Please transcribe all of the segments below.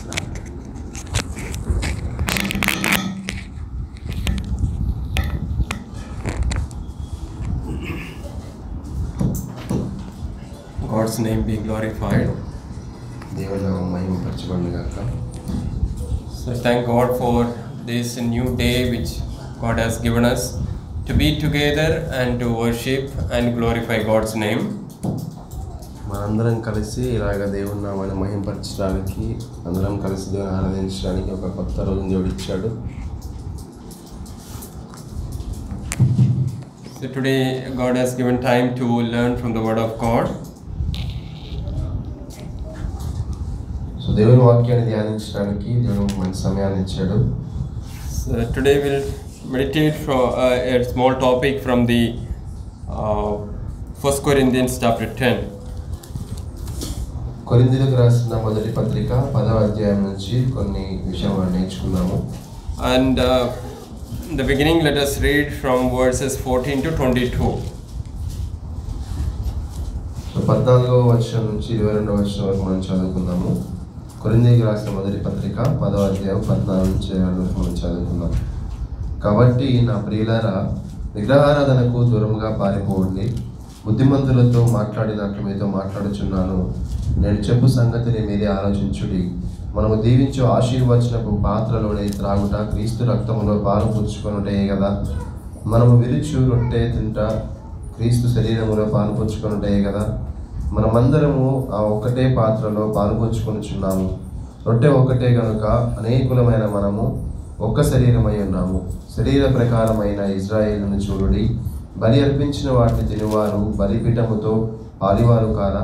God's name be glorified. So thank God for this new day which God has given us to be together and to worship and glorify God's name. మనందరం కలిసి ఇలాగ దేవుని నామాన్ని మహింపరచడానికి, అందరం కలిసి దేవుని ఆరాధించడానికి ఒక కొత్త రోజును జోడించాడు. So today God has given time to learn from the word of God. So దేవుని వాక్యాన్ని ధ్యానించడానికి దేవుడు మంచి సమయాన్ని ఇచ్చాడు. So today we'll meditate from a small topic from the 1 Corinthians chapter 10. కొరింథీయులకు రాసిన మొదటి పత్రిక 10వ అధ్యాయం నుంచి కొన్ని విషయాలు నేర్చుకున్నాము. And in the beginning let us read from verses 14 to 22. So 14వ వచనం నుంచి 22వ వచనం వరకు మనం చదువుకుందాము. కొరింథీయులకు రాసిన మొదటి పత్రిక 10వ అధ్యాయం 14 నుంచి 22 వరకు మనం చదువుకుందాం. కాబట్టి నా ప్రియులారా, విగ్రహారాధనకు దూరంగా పారిపోండి. బుద్ధిమంతులతో మాట్లాడినట్లు మీతో మాట్లాడుచున్నాను. నేను చెప్పు సంగతిని మీరే ఆలోచించుడి. మనము దీవించు ఆశీర్వచనపు పాత్రలోనే త్రాగుట క్రీస్తు రక్తములో పాలు పుచ్చుకొనుటే కదా. మనము విరుచు రొట్టె తింట క్రీస్తు శరీరములో పాలు పుచ్చుకొనుటే కదా. మనమందరము ఆ ఒక్కటే పాత్రలో పాలు పుచ్చుకొనుచున్నాము. రొట్టె ఒక్కటే కనుక అనేకులమైన మనము ఒక్క శరీరమై ఉన్నాము. శరీర ప్రకారమైన ఇజ్రాయేలును చూడుడి. బలి అర్పించిన వాటిని తినువారు బలిపీఠముతో పాలివారు కారా?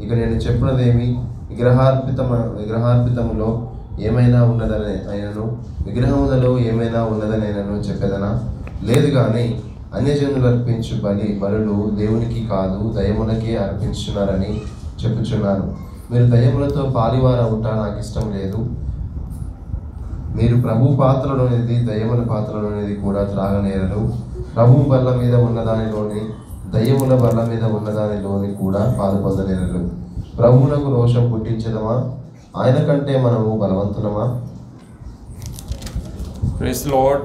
ఇక నేను చెప్పినదేమి? విగ్రహార్పితములో ఏమైనా ఉన్నదని అయినను, విగ్రహములలో ఏమైనా ఉన్నదని అయినను చెప్పేదనా? లేదు కానీ అన్యజనులు అర్పించు బలులు దేవునికి కాదు, దయ్యములకే అర్పించున్నారని చెప్పుచున్నాను. మీరు దయ్యములతో పాలివారవుట నాకు ఇష్టం లేదు. మీరు ప్రభు పాత్రలోనిది దయ్యముల పాత్రలోనిది కూడా త్రాగనేరరు. ప్రభు బల్ల మీద ఉన్నదానిలోని దయ్యముల బల్ల మీద ఉన్నదానిలోని కూడా పాలు పొందనేరరు. ప్రభువునకు రోషం పుట్టించదమా? ఆయన కంటే మనము బలవంతులమా? Praise the Lord.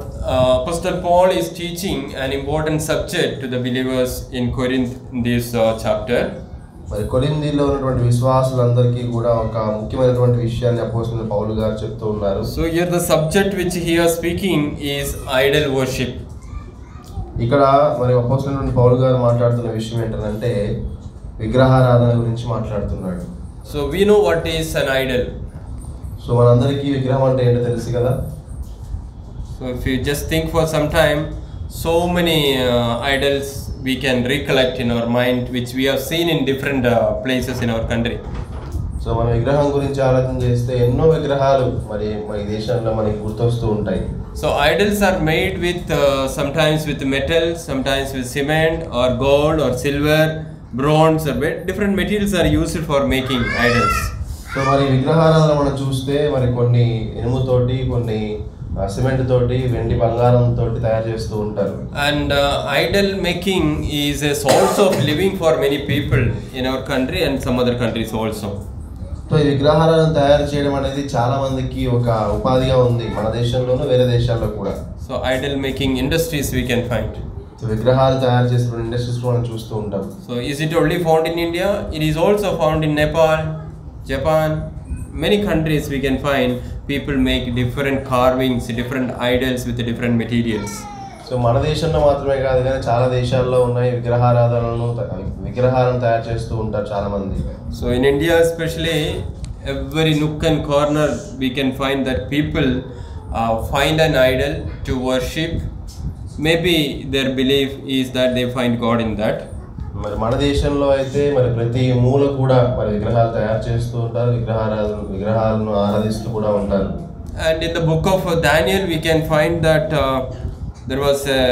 Apostle Paul is teaching an important subject to the believers in Corinth in this chapter. మరి కొరింథీలో ఉన్నటువంటి విశ్వాసులందరికీ కూడా ఒక ముఖ్యమైనటువంటి విషయాన్ని అపోస్తలుడు పౌలు గారు చెప్తూ ఉన్నారు. So here the subject which he is speaking is idol worship. ఇక్కడ మరి అపోస్తలుడు పౌలు గారు మాట్లాడుతున్న విషయం ఏంటంటే విగ్రహారాధన గురించి మాట్లాడుతున్నాడు. So we know what is an idol. So మనందరికీ విగ్రహం అంటే ఏంటో తెలుసు కదా. So if you just think for some time, so many idols we can recollect in our mind which we have seen in different places in our country. So మన విగ్రహం గురించి ఆలోచన చేస్తే ఎన్నో విగ్రహాలు మరి మన దేశంలో మనకి గుర్తొస్తూ ఉంటాయి. So idols are made with sometimes with metal, sometimes with cement or gold or silver, bronze or different materials are used for making idols. So మరి విగ్రహారాధన మనం చూస్తే మరి కొన్ని ఇనుముతోటి, కొన్ని సిమెంట్ తోటి, వెండి బంగారం తోటి తయారు చేస్తూ ఉంటారు. And idol making is a source of living for many people in our country and some other countries also. So ఈ విగ్రహాలను తయారు చేయడం అనేది చాలా మందికి ఒక ఉపాధిగా ఉంది, మన దేశంలోనూ వేరే దేశాల్లో కూడా. So idol making industries we can find. So విగ్రహాలు తయారు చేసే ఇండస్ట్రీస్ మనం చూస్తూ ఉంటాం. So is it only found in India? It is also found in Nepal, Japan, many countries we can find people make different carvings, different idols with different materials. So మన దేశంలో మాత్రమే కాదు కానీ చాలా దేశాల్లో ఉన్నాయి విగ్రహాలను తయారు చేస్తూ ఉంటారు చాలా మంది. So in India especially, every nook and corner we can find that people find an idol to worship. Maybe their belief is that they find God in that. మరి మన దేశంలో అయితే మరి ప్రతి మూల కూడా మరి విగ్రహాలు తయారు చేస్తూ ఉంటారు, విగ్రహాలను ఆరాధిస్తూ కూడా ఉంటారు. And in the book of Daniel we can find that there was a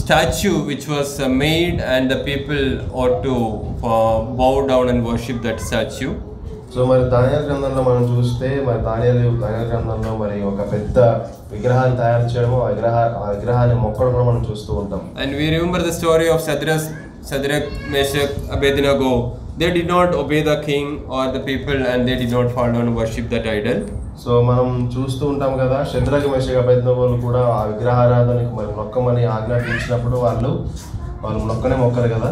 statue which was made and the people ought to bow down and worship that statue. So మరి దానియేలు గ్రంథంలో మనం చూస్తే మరి దానియేలు గ్రంథంలో మరి ఒక పెద్ద విగ్రహాన్ని తయారు చేయడం, ఆ విగ్రహాన్ని మొక్కడం మనం చూస్తూ ఉంటాం. And we remember the story of Shadrach, Meshach, Abednego they did not obey the king or the people, and they did not fall down and worship that idol. So మనం చూస్తూ ఉంటాం కదా, షద్రక్ మెషక్ అబేద్నెగోలు కూడా ఆ విగ్రహారాధనకు మరి మొక్కమని ఆజ్ఞాపించినప్పుడు వాళ్ళు మొక్కనే మొక్కరు కదా.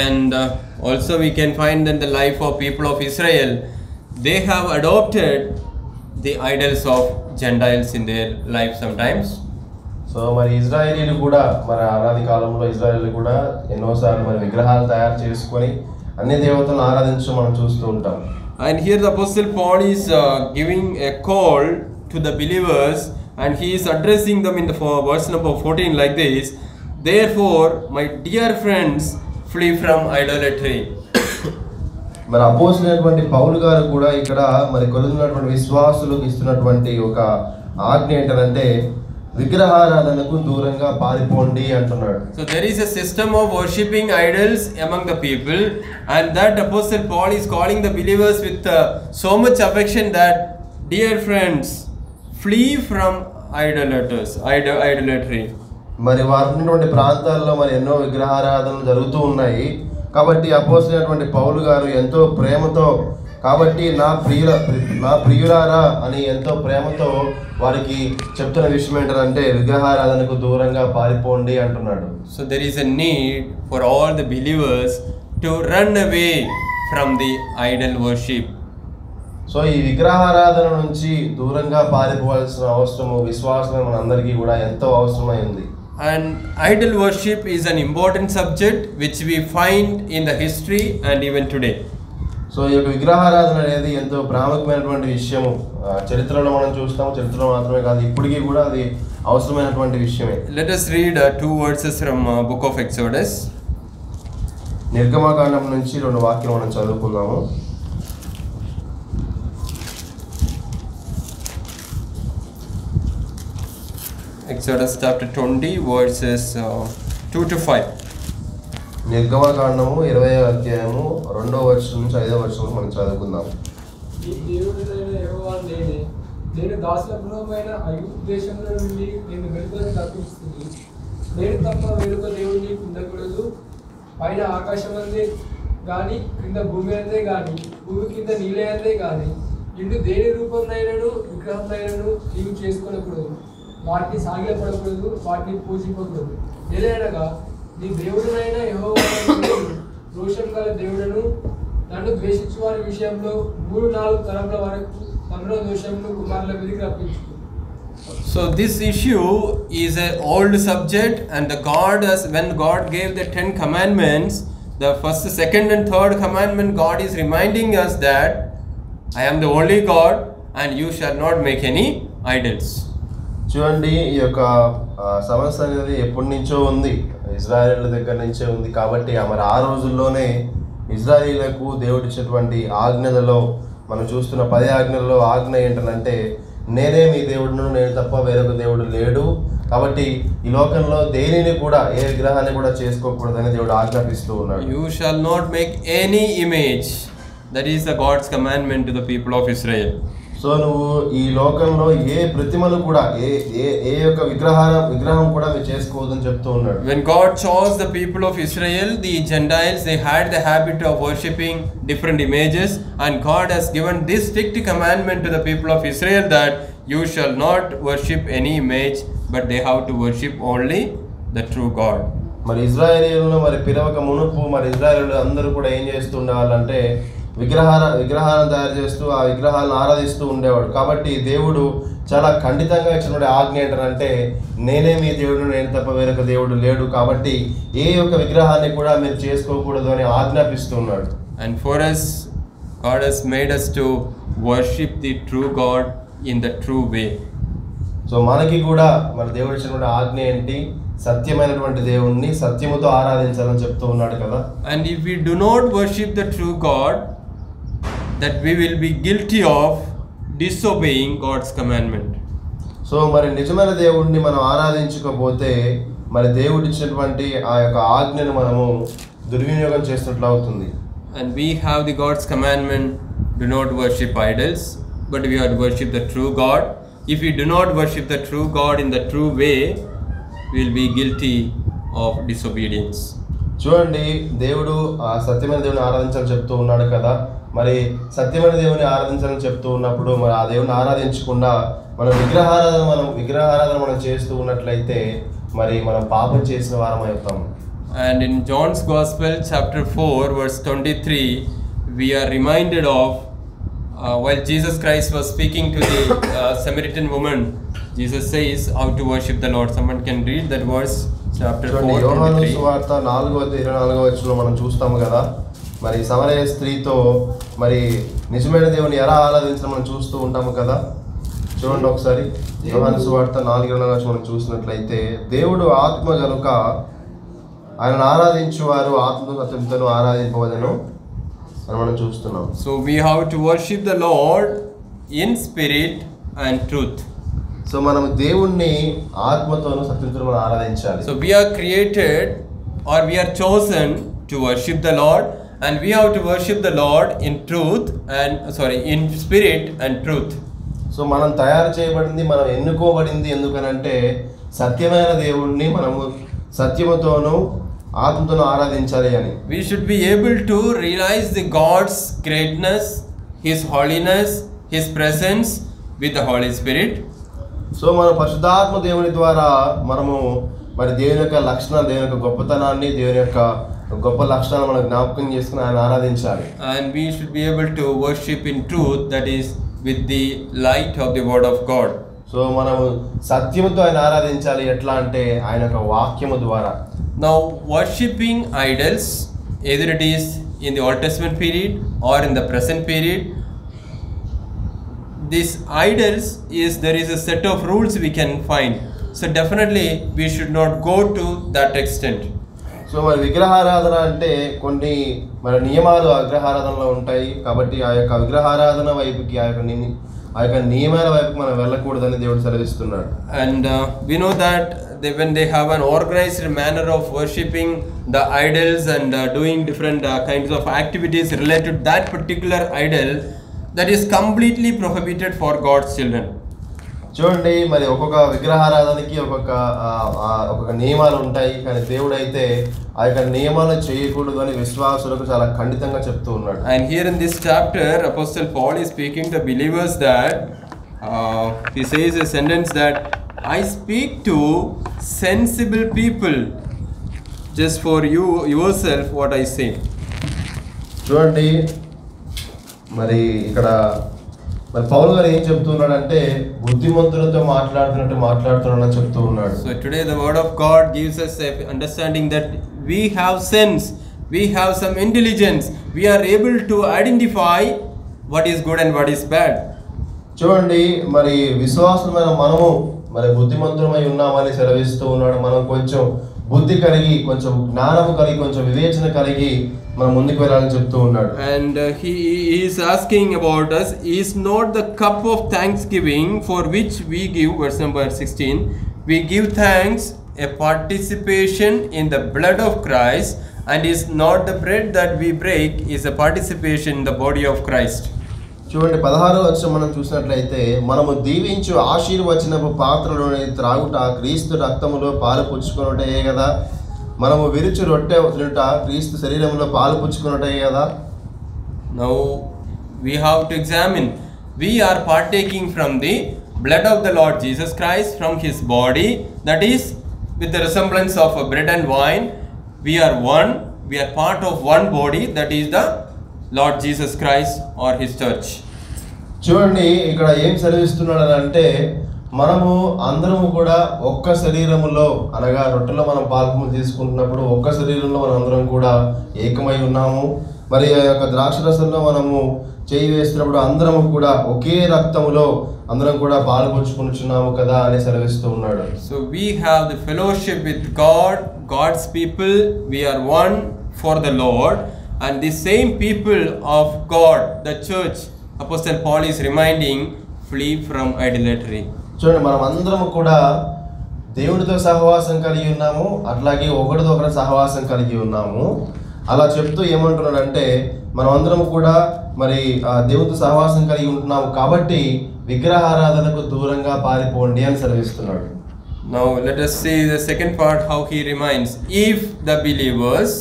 And also we can find in the life of people of Israel, they have adopted the idols of Gentiles in their life sometimes. So మరి ఇజ్రాయేలీలు కూడా మరి ఆరాధి కాలంలో ఇజ్రాయేలీలు కూడా ఎన్నోసార్లు మరి విగ్రహాలు తయారు చేసుకొని అన్ని దేవతలను ఆరాధించడం మనం చూస్తూ ఉంటాం. And here the Apostle Paul is giving a call to the believers, and he is addressing them in the verse number 14 like this: therefore my dear friends, flee from idolatry. మరి అపోస్తలుడైనటువంటి పౌలు గారు కూడా ఇక్కడ మరి కొరింథీయులైనటువంటి విశ్వాసులకు ఇస్తున్నటువంటి ఒక ఆజ్ఞ ఏంటంటే విగ్రహారాధనకు దూరంగా పారిపోండి అంటున్నాడు. So there is a system of worshipping idols among the people, and that Apostle Paul is calling the believers with so much affection that, dear friends, flee from idolatry. మరి వారు ఉన్నటువంటి ప్రాంతాల్లో మరి ఎన్నో విగ్రహారాధనలు జరుగుతూ ఉన్నాయి. కాబట్టి అపోస్తలుడైనటువంటి పౌలు గారు ఎంతో ప్రేమతో, కాబట్టి నా ప్రియులారా అని ఎంతో ప్రేమతో వారికి చెప్తున్న విషయం ఏంటంటే విగ్రహారాధనకు దూరంగా పారిపోండి అంటున్నాడు. So there is a need for all the believers to run away from the idol worship. So ఈ విగ్రహారాధన నుంచి దూరంగా పారిపోవాల్సిన అవసరము విశ్వాసమైన మనందరికీ కూడా ఎంతో అవసరమై ఉంది. And idol worship is an important subject which we find in the history and even today. So ఈ యొక్క విగ్రహారాధన అనేది ఎంతో ప్రాముఖ్యమైనటువంటి విషయము చరిత్రలో మనం చూస్తాము. చరిత్రలో మాత్రమే కాదు, ఇప్పటికీ కూడా అది అవసరమైనటువంటి విషయమే. Let us read 2 verses from book of Exodus. నిర్గమకాండం నుంచి 2 వాక్యాలు మనం చదువుకుందాము. Exodus chapter 20 verses 2 to 5. నిర్గమకాండము 20వ అధ్యాయము 2వ వచనం నుంచి 5వ వచనం మనం చదువుకుందాం. నేను దాసులమైన ఐగుప్తు దేశంలో నుండి నేను వెలుపలకు తప్పిస్తుంది. నేను తప్ప వేరొక దేవుడు నీకు ఉండకూడదు. పైన ఆకాశం అందే కానీ, క్రింద భూమి అందే కానీ, భూమి కింద నీళ్ళే అందే కానీ, ఇందు దేని రూపంనైనను విగ్రహంనైనను నీవు చేసుకోకూడదు. వాటిని సాగిలపడకూడదు, వాటిని పూజింపకూడదు. ఏదైనగా నీ దేవుడునైనా యెహోవా రోషం గల దేవుడను, నన్ను ద్వేషించు వారి విషయంలో 3-4 తరముల వరకు తమలో దోషమును కుమారుల మీదకి రప్పించు. So this issue is an old subject, and when God gave the 10 commandments, the first, second and third commandment, God is reminding us that I am the only God and you shall not make any idols. చూడండి, ఈ యొక్క సమస్య అనేది ఎప్పటి నుంచో ఉంది, ఇజ్రాయేలీల దగ్గర నుంచే ఉంది. కాబట్టి మరి ఆ రోజుల్లోనే ఇజ్రాయేలీలకు దేవుడు ఇచ్చినటువంటి ఆజ్ఞలలో మనం చూస్తున్న 10 ఆజ్ఞలలో ఆజ్ఞ ఏంటంటే నేనే మీ దేవుడును, నేను తప్ప వేరొక దేవుడు లేడు. కాబట్టి ఈ లోకంలో దేనిని కూడా, ఏ విగ్రహాన్ని కూడా చేసుకోకూడదని దేవుడు ఆజ్ఞాపిస్తూ ఉన్నాడు. You shall not make any image. That is the God's commandment to the people of Israel. So నువ్వు ఈ లోకంలో ఏ ప్రతిమను కూడా, ఏ యొక్క విగ్రహం కూడా మీరు చేసుకోవద్దని చెప్తూ ఉన్నాడు. When God chose the people of Israel, the Gentiles, they had the habit of worshipping different images, and God has given this strict commandment to the people of Israel that you shall not worship any image, but they have to worship only the true God. మరి ఇజ్రాయేలీయులను మరి పిలవక మునుపు మరి ఇజ్రాయేలీయులు అందరూ కూడా ఏం చేస్తూ ఉండేవాళ్ళంటే విగ్రహాలను తయారు చేస్తూ ఆ విగ్రహాలను ఆరాధిస్తూ ఉండేవాడు. కాబట్టి దేవుడు చాలా ఖండితంగా ఇచ్చినటువంటి ఆజ్ఞ ఏంటంటే నేనే మీ దేవుడు, నేను తప్ప వేరొక దేవుడు లేడు. కాబట్టి ఏ యొక్క విగ్రహాన్ని కూడా మీరు చేసుకోకూడదు అని ఆజ్ఞాపిస్తూ ఉన్నాడు. And for us, God has made us to worship the true God in the true way. So మనకి కూడా మరి దేవుడు ఇచ్చినటువంటి ఆజ్ఞ ఏంటి? సత్యమైనటువంటి దేవుణ్ణి సత్యముతో ఆరాధించాలని చెప్తూ ఉన్నాడు కదా. And if we do not worship the true God, that we will be guilty of disobeying God's commandment. So మరి నిజమైన దేవుడిని మనం ఆరాధించకపోతే మరి దేవుడు ఇచ్చినటువంటి ఆ యొక్క ఆజ్ఞను మనము దుర్వినియోగం చేసినట్లు అవుతుంది. And we have the God's commandment, do not worship idols, but we are to worship the true God. If we do not worship the true God in the true way, we will be guilty of disobedience. చూడండి, దేవుడు సత్యమైన దేవుని ఆరాధించాలని చెప్తూ ఉన్నాడు కదా. మరి సత్యమైన దేవుని ఆరాధించాలని చెప్తూ ఉన్నప్పుడు మరి ఆ దేవుని ఆరాధించకుండా మనం విగ్రహారాధన మనం చేస్తూ ఉన్నట్లయితే మరి మనం పాపం చేసిన వారం అవుతాం. And in John's Gospel, chapter 4, verse 23, we are reminded of while Jesus Christ was speaking to the Samaritan woman, Jesus says how to worship the Lord. Someone can read that verse, chapter 4, యోహాను 23. సువార్త 4:24 మనం చూస్తాము కదా. మరి సమరయ స్త్రీతో మరి నిజమైన దేవుని ఎలా ఆరాధించడం మనం చూస్తూ ఉంటాము కదా. చూడండి ఒకసారి యోహాను సువార్త 4:24 మనం చూసినట్లయితే, దేవుడు ఆత్మ గనుక ఆయనను ఆరాధించువారు ఆత్మ సత్యంతో ఆరాధింపవలెను అని మనం చూస్తున్నాం. So we have to worship the Lord in spirit and truth. So మనం దేవుణ్ణి ఆత్మతోను సత్యంతో మనం ఆరాధించాలి. So we are created or we are chosen to worship the Lord, and we have to worship the Lord in truth in spirit and truth. So మనం తయారు చేయబడింది, మనం ఎన్నుకోబడింది ఎందుకనంటే సత్యమైన దేవుణ్ణి మనము సత్యముతోను ఆత్మతోను ఆరాధించాలి అని. We should be able to realize the God's greatness, His holiness, His presence with the Holy Spirit. So మన పరిశుద్ధాత్మ దేవుని ద్వారా మనము మరి దేవుని యొక్క లక్షణాలు, దేవుని యొక్క గొప్పతనాన్ని, దేవుని యొక్క గొప్ప లక్షణాలు మనం జ్ఞాపకం చేసుకుని ఆయన ఆరాధించాలి. And we should be able to worship in truth, that is with the light of the word of God. So మనము సత్యముతో ఆయన ఆరాధించాలి. ఎట్లా అంటే ఆయన యొక్క వాక్యము ద్వారా. Now worshipping idols, either it is in the Old Testament period or in the present period, these idols there is a set of rules we can find. So definitely we should not go to that extent. So మరి విగ్రహారాధన అంటే కొన్ని మరి నియమాలు విగ్రహారాధనలో ఉంటాయి. కాబట్టి ఆ యొక్క విగ్రహారాధన వైపుకి ఆ యొక్క నియమాల వైపుకి మనం వెళ్ళకూడదని దేవుడు సెలవిస్తున్నాడు. And we know that when they have an organized manner of worshipping the idols and doing different kinds of activities related to that particular idol, that is completely prohibited for God's children. చూడండి, మరి ఒక్కొక్క విగ్రహారాధనకి ఒక్కొక్క నియమాలు ఉంటాయి. కానీ దేవుడు అయితే ఆ యొక్క నియమాలను చేయకూడదు అని విశ్వాసులకు చాలా ఖండితంగా చెప్తూ ఉన్నాడు. And here in this chapter, Apostle Paul is speaking to believers that he says a sentence that I speak to sensible people, just for yourself what I say. చూడండి, మరి ఇక్కడ మరి పౌలు గారు ఏం చెప్తున్నాడంటే బుద్ధిమంతులతో మాట్లాడుతున్నాడని చెప్తూ ఉన్నాడు. So today the word of God gives us a understanding that we have sense, we have some intelligence, we are able to identify what is good and what is bad. చూడండి, మరి విశ్వాసమైన మనము మరి బుద్ధిమంతులమై ఉన్నామని సెలవిస్తూ ఉన్నాడు. మనం కొంచెం బుద్ధి కలిగి, కొంచెం జ్ఞానము కలిగి, కొంచెం వివేచన కలిగి మనం ముందుకు వెళ్ళాలని చెప్తూ ఉన్నాడు. And he is asking about us, is not the cup of thanksgiving for which we give, verse number 16, we give thanks, a participation in the blood of Christ, and is not the bread that we break is a participation in the body of Christ. చూడండి, 16వ వచనం మనం చూసినట్లయితే, మనము దీవించు ఆశీర్వచనపు పాత్రలోని త్రాగుట క్రీస్తు రక్తములో పాలు పుచ్చుకొనుటే కదా, మనము విరుచు రొట్టె తినుట క్రీస్తు శరీరంలో పాలు పుచ్చుకొనుటే కదా. Now we have to examine, we are partaking from the blood of the Lord Jesus Christ, from his body, that is with the resemblance of a bread and wine. We are one, we are part of one body, that is the Lord Jesus Christ or his church. చూడండి, ఇక్కడ ఏం సెలవిస్తున్నాడు అంటే, మనము అందరము కూడా ఒక్క శరీరములో, అనగా రొట్టెలో మనం పాల్గొని తీసుకుంటున్నప్పుడు ఒక్క శరీరంలో మనం అందరం కూడా ఏకమై ఉన్నాము. మరి ఆ యొక్క ద్రాక్షరసంలో మనము చేయి వేస్తున్నప్పుడు అందరము కూడా ఒకే రక్తములో అందరం కూడా పాల్గొంచుకుంటున్నాము కదా అని సెలవిస్తూ ఉన్నాడు. So we have the fellowship with God, God's people, we are one for the Lord, and the same people of God, the church, Apostle Paul is reminding, flee from idolatry. చూడండి, మనం అందరము కూడా దేవుడితో సహవాసం కలిగి ఉన్నాము, అట్లాగే ఒకరితో ఒకరి సహవాసం కలిగి ఉన్నాము. అలా చెప్తూ ఏమంటున్నాడంటే, మనం అందరం కూడా మరి దేవుడితో సహవాసం కలిగి ఉంటున్నాము కాబట్టి విగ్రహారాధనకు దూరంగా పారిపోండి అని సెలవిస్తున్నాడు. Now let us see the second part, how he reminds. If the believers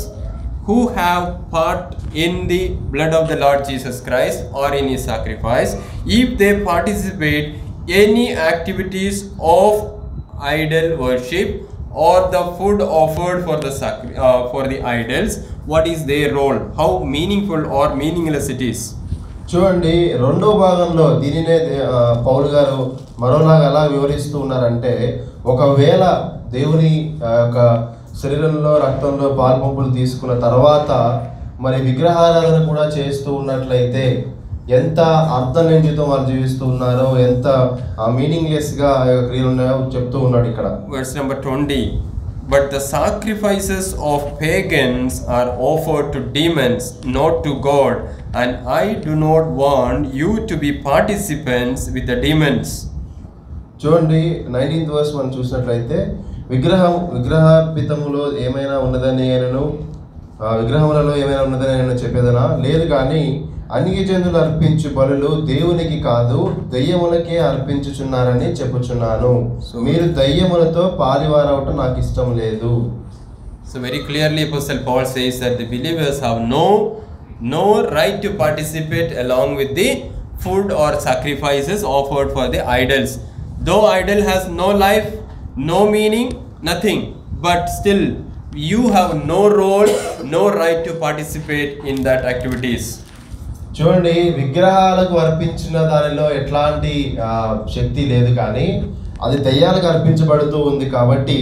who have part in the blood of the Lord Jesus Christ or in his sacrifice, if they participate any activities of idol worship or the food offered for the idols, what is their role? How meaningful or meaningless it is? చూడండి, రెండో భాగంలో దీనినే పౌలు గారు మరోలాగా ఎలా వివరిస్తూ ఉన్నారంటే, ఒకవేళ దేవుని యొక్క శరీరంలో రక్తంలో పాల్పంపులు తీసుకున్న తర్వాత మరి విగ్రహారాధన కూడా చేస్తూ ఉన్నట్లయితే ఎంత అర్థం లేని జీవితం వాళ్ళు జీవిస్తూ ఉన్నారో, ఎంత మీనింగ్లెస్గా క్రియలు ఉన్నాయో చెప్తూ ఉన్నాడు ఇక్కడ. Verse number 20. But the sacrifices of pagans are offered to demons, not to God, and I do not want you to be participants with the demons. చూడండి, 19th verse మనం చూసినట్లయితే, విగ్రహార్పితములో ఏమైనా ఉన్నదని విగ్రహములలో ఏమైనా ఉన్నదని నేను చెప్పేదనా? లేదు, కానీ అన్యజనులు అర్పించు బలులు దేవునికి కాదు, దయ్యములకే అర్పించుచున్నారని చెప్పుచున్నాను. మీరు దయ్యములతో పాలివారవటం నాకు ఇష్టం లేదు. So very clearly Apostle Paul says that the believers have no right to participate along with the food or sacrifices offered for the idols. Though idol has no life, no meaning, nothing, but still you have no role, no right to participate in that activities. చూడండి, విగ్రహాలకు అర్పించిన దానిలో ఎట్లాంటి శక్తి లేదు, కానీ అది దయ్యాలకు అర్పించబడుతూ ఉంది. కాబట్టి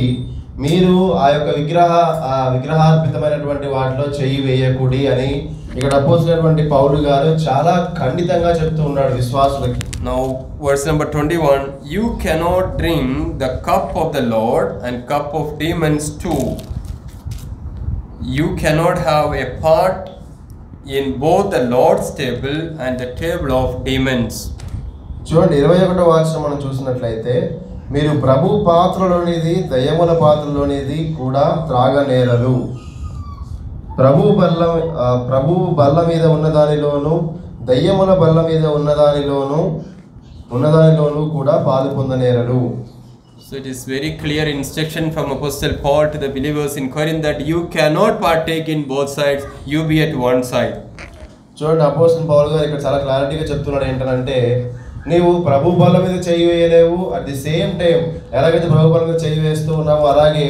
మీరు ఆ యొక్క విగ్రహార్పితమైనటువంటి వాటిలో చెయ్యి వేయకూడి అని ఇక్కడ అపోజినటువంటి పౌలు గారు చాలా ఖండితంగా చెప్తూ ఉన్నాడు విశ్వాసులకి. Now verse number 21, you cannot drink the cup of the Lord and cup of demons too. You cannot have a part in both the Lord's table and the table of demons. చూడండి, 21వ వచనం మనం చూసినట్లయితే, మీరు ప్రభు పాత్రలోనిది దయ్యముల పాత్రలోనిది కూడా త్రాగనేరరు. ప్రభు బల్ల మీద ఉన్నదానిలోను దయ్యముల బల్ల మీద ఉన్నదానిలోను కూడా పాలు పొందనేరరు. So it is very clear instruction from Apostle Paul to the believers in Corinth that you cannot partake in both sides, you be at one side. చూడండి, అపోస్తలుడైన పౌలు గారు ఇక్కడ చాలా క్లారిటీగా చెప్తున్నాడు. ఏంటంటే, నీవు ప్రభు బల్ల మీద చేయి వేయలేవు, అట్ ది సేమ్ టైం ఎలాగైతే ప్రభు బల్ల మీద చేయి వేస్తూ ఉన్నావు అలాగే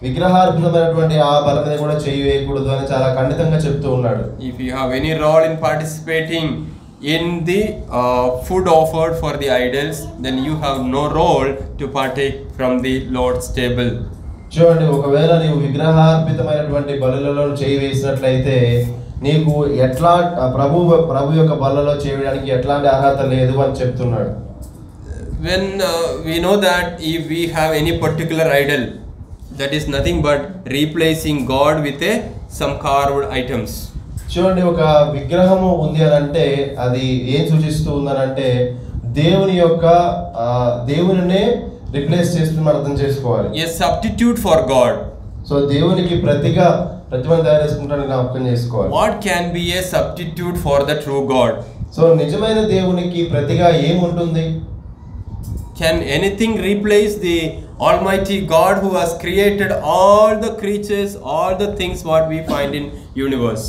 విగ్రహార్పితమైనటువంటి ఆ బల్ల మీద కూడా చేయి వేయకూడదు అని చాలా ఖండితంగా చెప్తూ ఉన్నాడు. If you have any role in participating in the food offered for the idols, then you have no role to partake from the Lord's table. చూడండి, ఒకవేళ నీవు విగ్రహార్పితమైనటువంటి బలులలో చేయి వేసినట్లయితే నీకు ఎట్లా ప్రభు యొక్క బల్లలో చేయడానికి ఎట్లాంటి అర్హత లేదు అని చెప్తున్నాడు. When we know that if we have any particular idol, that is nothing but replacing God with some carved items. చూడండి, ఒక విగ్రహము ఉంది అని అంటే అది ఏం సూచిస్తూ ఉందనంటే దేవునినే రిప్లేస్ చేస్తున్న అర్థం చేసుకోవాలి. A substitute for God. So దేవునికి ప్రతిమను తయారు చేసుకుంటానికి జ్ఞాపకం చేసుకోవాలి. What can be a substitute for the true God? So నిజమైన దేవునికి ప్రతిగా ఏముంటుంది? Can anything replace the Almighty God who has created all the creatures, all the things what we find in universe?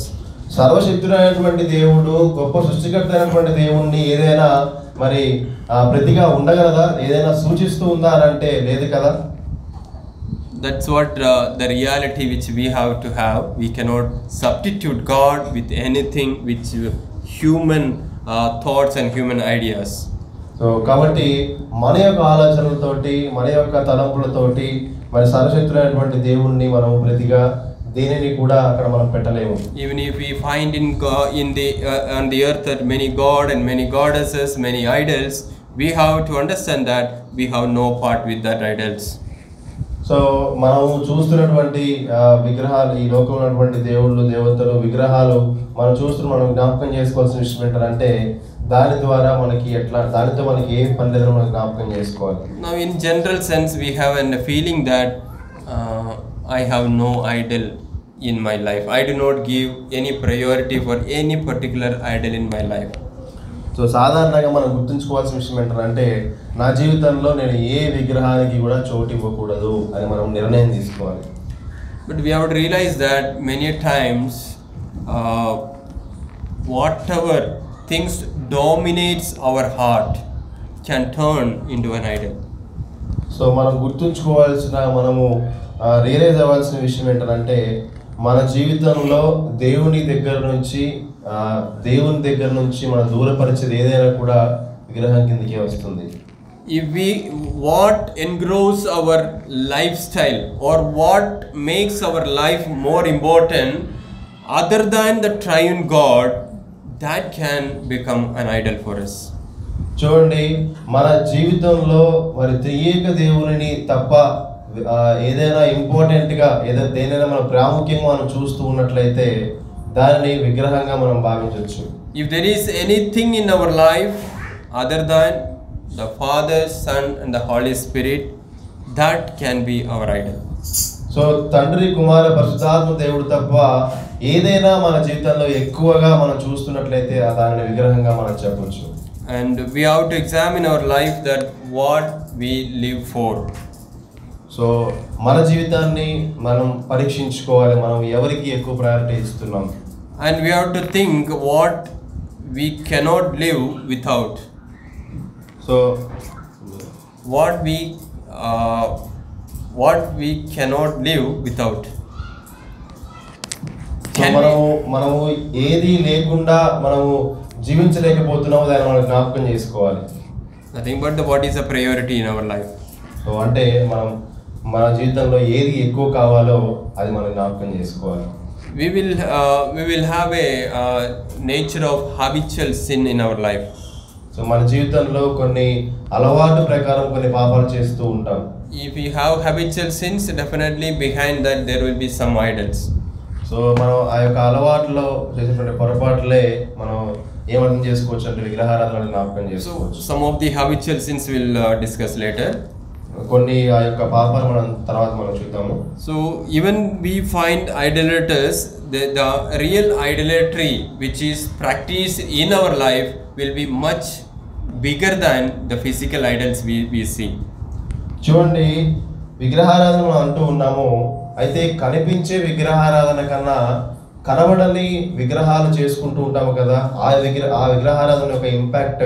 సర్వశక్తుడైనటువంటి దేవుడు, గొప్ప సృష్టికర్త అయినటువంటి దేవుణ్ణి ఏదైనా మరి ప్రతిగా ఉండగలదా? ఏదైనా సూచిస్తూ ఉందా అని అంటే లేదు కదా. That's what the reality which we have to have. We cannot substitute God with anything which human thoughts and human ideas. So కాబట్టి మన యొక్క ఆలోచనలతోటి మన యొక్క తలంపులతోటి మరి సర్వశక్తుడైనటువంటి దేవుణ్ణి మనం ప్రతిగా దేనిని కూడా అక్కడ మనం పెట్టలేము. Even if we find on the earth that many god and many goddesses, many idols, we have to understand that we have no part with that idols. So మనం చూస్తున్నటువంటి విగ్రహాలు, ఈ లోకంలో ఉన్నటువంటి దేవుళ్ళు, దేవతలు, విగ్రహాలు మనం జ్ఞాపకం చేసుకోవాల్సిన విషయం ఏంటంటే దానితో మనకి ఏ పని లేదో మనం జ్ఞాపకం చేసుకోవాలి. Now in general sense we have a feeling that I have no idol in my life. I do not give any priority for any particular idol in my life. So సాధారణంగా మనం గుర్తుంచుకోవాల్సిన విషయం ఏంటంటే నా జీవితంలో నేను ఏ విగ్రహానికి కూడా చోటు ఇవ్వకూడదు అని మనం నిర్ణయం తీసుకోవాలి. But we have to realize that many times whatever things dominates our heart can turn into an idol. So మనం గుర్తుంచుకోవాల్సిన మనము రియలైజ్ అవ్వాల్సిన విషయం ఏంటంటే మన జీవితంలో దేవుని దగ్గర నుంచి మన దూరపరిచేది ఏదైనా కూడా విగ్రహం కిందకే వస్తుంది. If what engrows our lifestyle or what makes our life more important other than the triune God, that can become an idol for us. చూడండి, మన జీవితంలో మరి త్రియేక దేవుని తప్ప ఏదైనా ఇంపార్టెంట్గా దేనైనా మనం ప్రాముఖ్యంగా మనం చూస్తూ ఉన్నట్లయితే దానిని విగ్రహంగా మనం భావించవచ్చు. If there is anything in our life other than the Father, Son and the Holy Spirit, that can be our idol. So తండ్రి, కుమార, పరిశుద్ధాత్మ దేవుడు తప్ప ఏదైనా మన జీవితంలో ఎక్కువగా మనం చూస్తున్నట్లయితే దానిని విగ్రహంగా మనం చెప్పవచ్చు. And we have to examine our life that what we live for. So మన జీవితాన్ని మనం పరీక్షించుకోవాలి, మనం ఎవరికి ఎక్కువ ప్రయారిటీ ఇస్తున్నాం. And we have to think what we cannot live without. So What we cannot live without. మనము ఏది లేకుండా మనము జీవించలేకపోతున్నాము, దాన్ని మనం జ్ఞాపకం చేసుకోవాలి. Nothing but what is a priority in our life. So అంటే మనం మన జీవితంలో ఏది ఎక్కువ కావాలో అది మనం జ్ఞాపకం చేసుకోవాలి. We will have a nature of habitual sin in our life. So మన జీవితంలో కొన్ని అలవాటు ప్రకారం కొన్ని పాపాలు చేస్తూ ఉంటాం. If we have habitual sins, definitely behind that there will be some idols. So మనం ఆ యొక్క అలవాటులో చేసేటువంటి పొరపాట్లే మనం ఏమర్థం చేసుకోవచ్చు అంటే విగ్రహారాధనని జ్ఞాపకం చేసుకోవచ్చు. Some of the habitual sins we'll discuss later. కొన్ని ఆ యొక్క పాపాలు మనం తర్వాత మనం చూద్దాము. So even we find idolaters, the real idolatry which is practiced in our life will be much bigger than the physical idols we see. చూడండి, విగ్రహారాధన మనం అంటూ ఉన్నాము, అయితే కనిపించే విగ్రహారాధన కన్నా కనబడని విగ్రహాలు చేసుకుంటూ ఉంటాము కదా, ఆ విగ్రహారాధన యొక్క ఇంపాక్ట్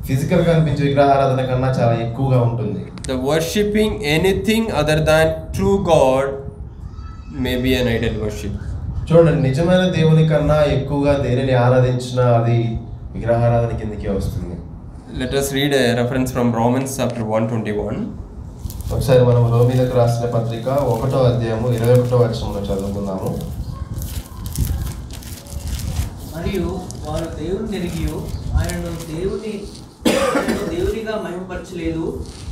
ఫిజికల్ గా కనిపించే విగ్రహారాధన కన్నా చాలా ఎక్కువగా ఉంటుంది. The worshipping anything other than true God may be an idol worship. చూడండి, నిజమైన దేవుని కన్నా ఎక్కువగా దేనిని ఆరాధించినా అది విగ్రహారాధన కిందకే వస్తుంది. Let us read a reference from Romans chapter 1:21. ఒకసారి మనం రోమీలకు రాసిన పత్రిక 1వ అధ్యాయము 21వ వచనంలో చదువుకుందాము. మరియు వారు దేవుని ఎరిగి ఆయనను దేవునిగా మహిమపరచలేదు,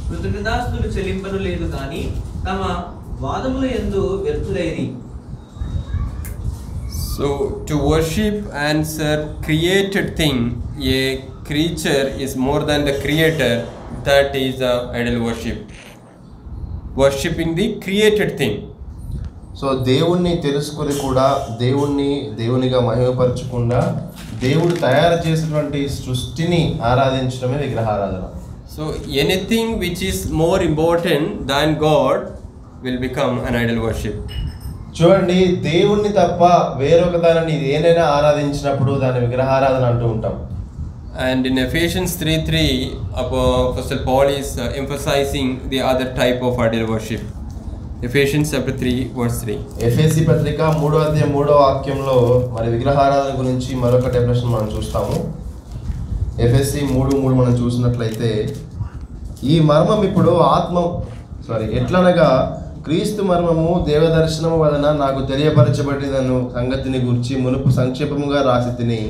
కృతజ్ఞతాస్తులు చెల్లింపను లేదు, కానీ తమ వాదముల యందు వ్యర్థులైరి. So to worship and serve created thing, a creature is more than the creator, that is idol worship. Worshipping the created thing. So దేవుణ్ణి తెలుసుకొని కూడా దేవునిగా మహిమపరచకుండా దేవుడు తయారు చేసినటువంటి సృష్టిని ఆరాధించడమే విగ్రహారాధన. So anything which is more important than God will become an idol worship. చూడండి, దేవుణ్ణి తప్ప వేరొక దానిని ఏదైనా ఆరాధించినప్పుడు దాన్ని విగ్రహారాధన అంటూ ఉంటాం. And in Ephesians 3:3, Apostle Paul is emphasizing the other type of idol worship. Ephesians chapter 3 verse 3. ఎఫెసీ పత్రిక 3వ అధ్యాయం 3వ వాక్యంలో మరి విగ్రహారాధన గురించి మరొక డెఫినేషన్ మనం చూస్తాము. ఎఫెసీ 3:3 మనం చూసినట్లయితే, ఈ మర్మం ఇప్పుడు ఎట్లనగా క్రీస్తు మర్మము దేవదర్శనము వలన నాకు తెలియపరచబడినను సంగతిని గురించి మునుపు సంక్షేపముగా రాసి తిని.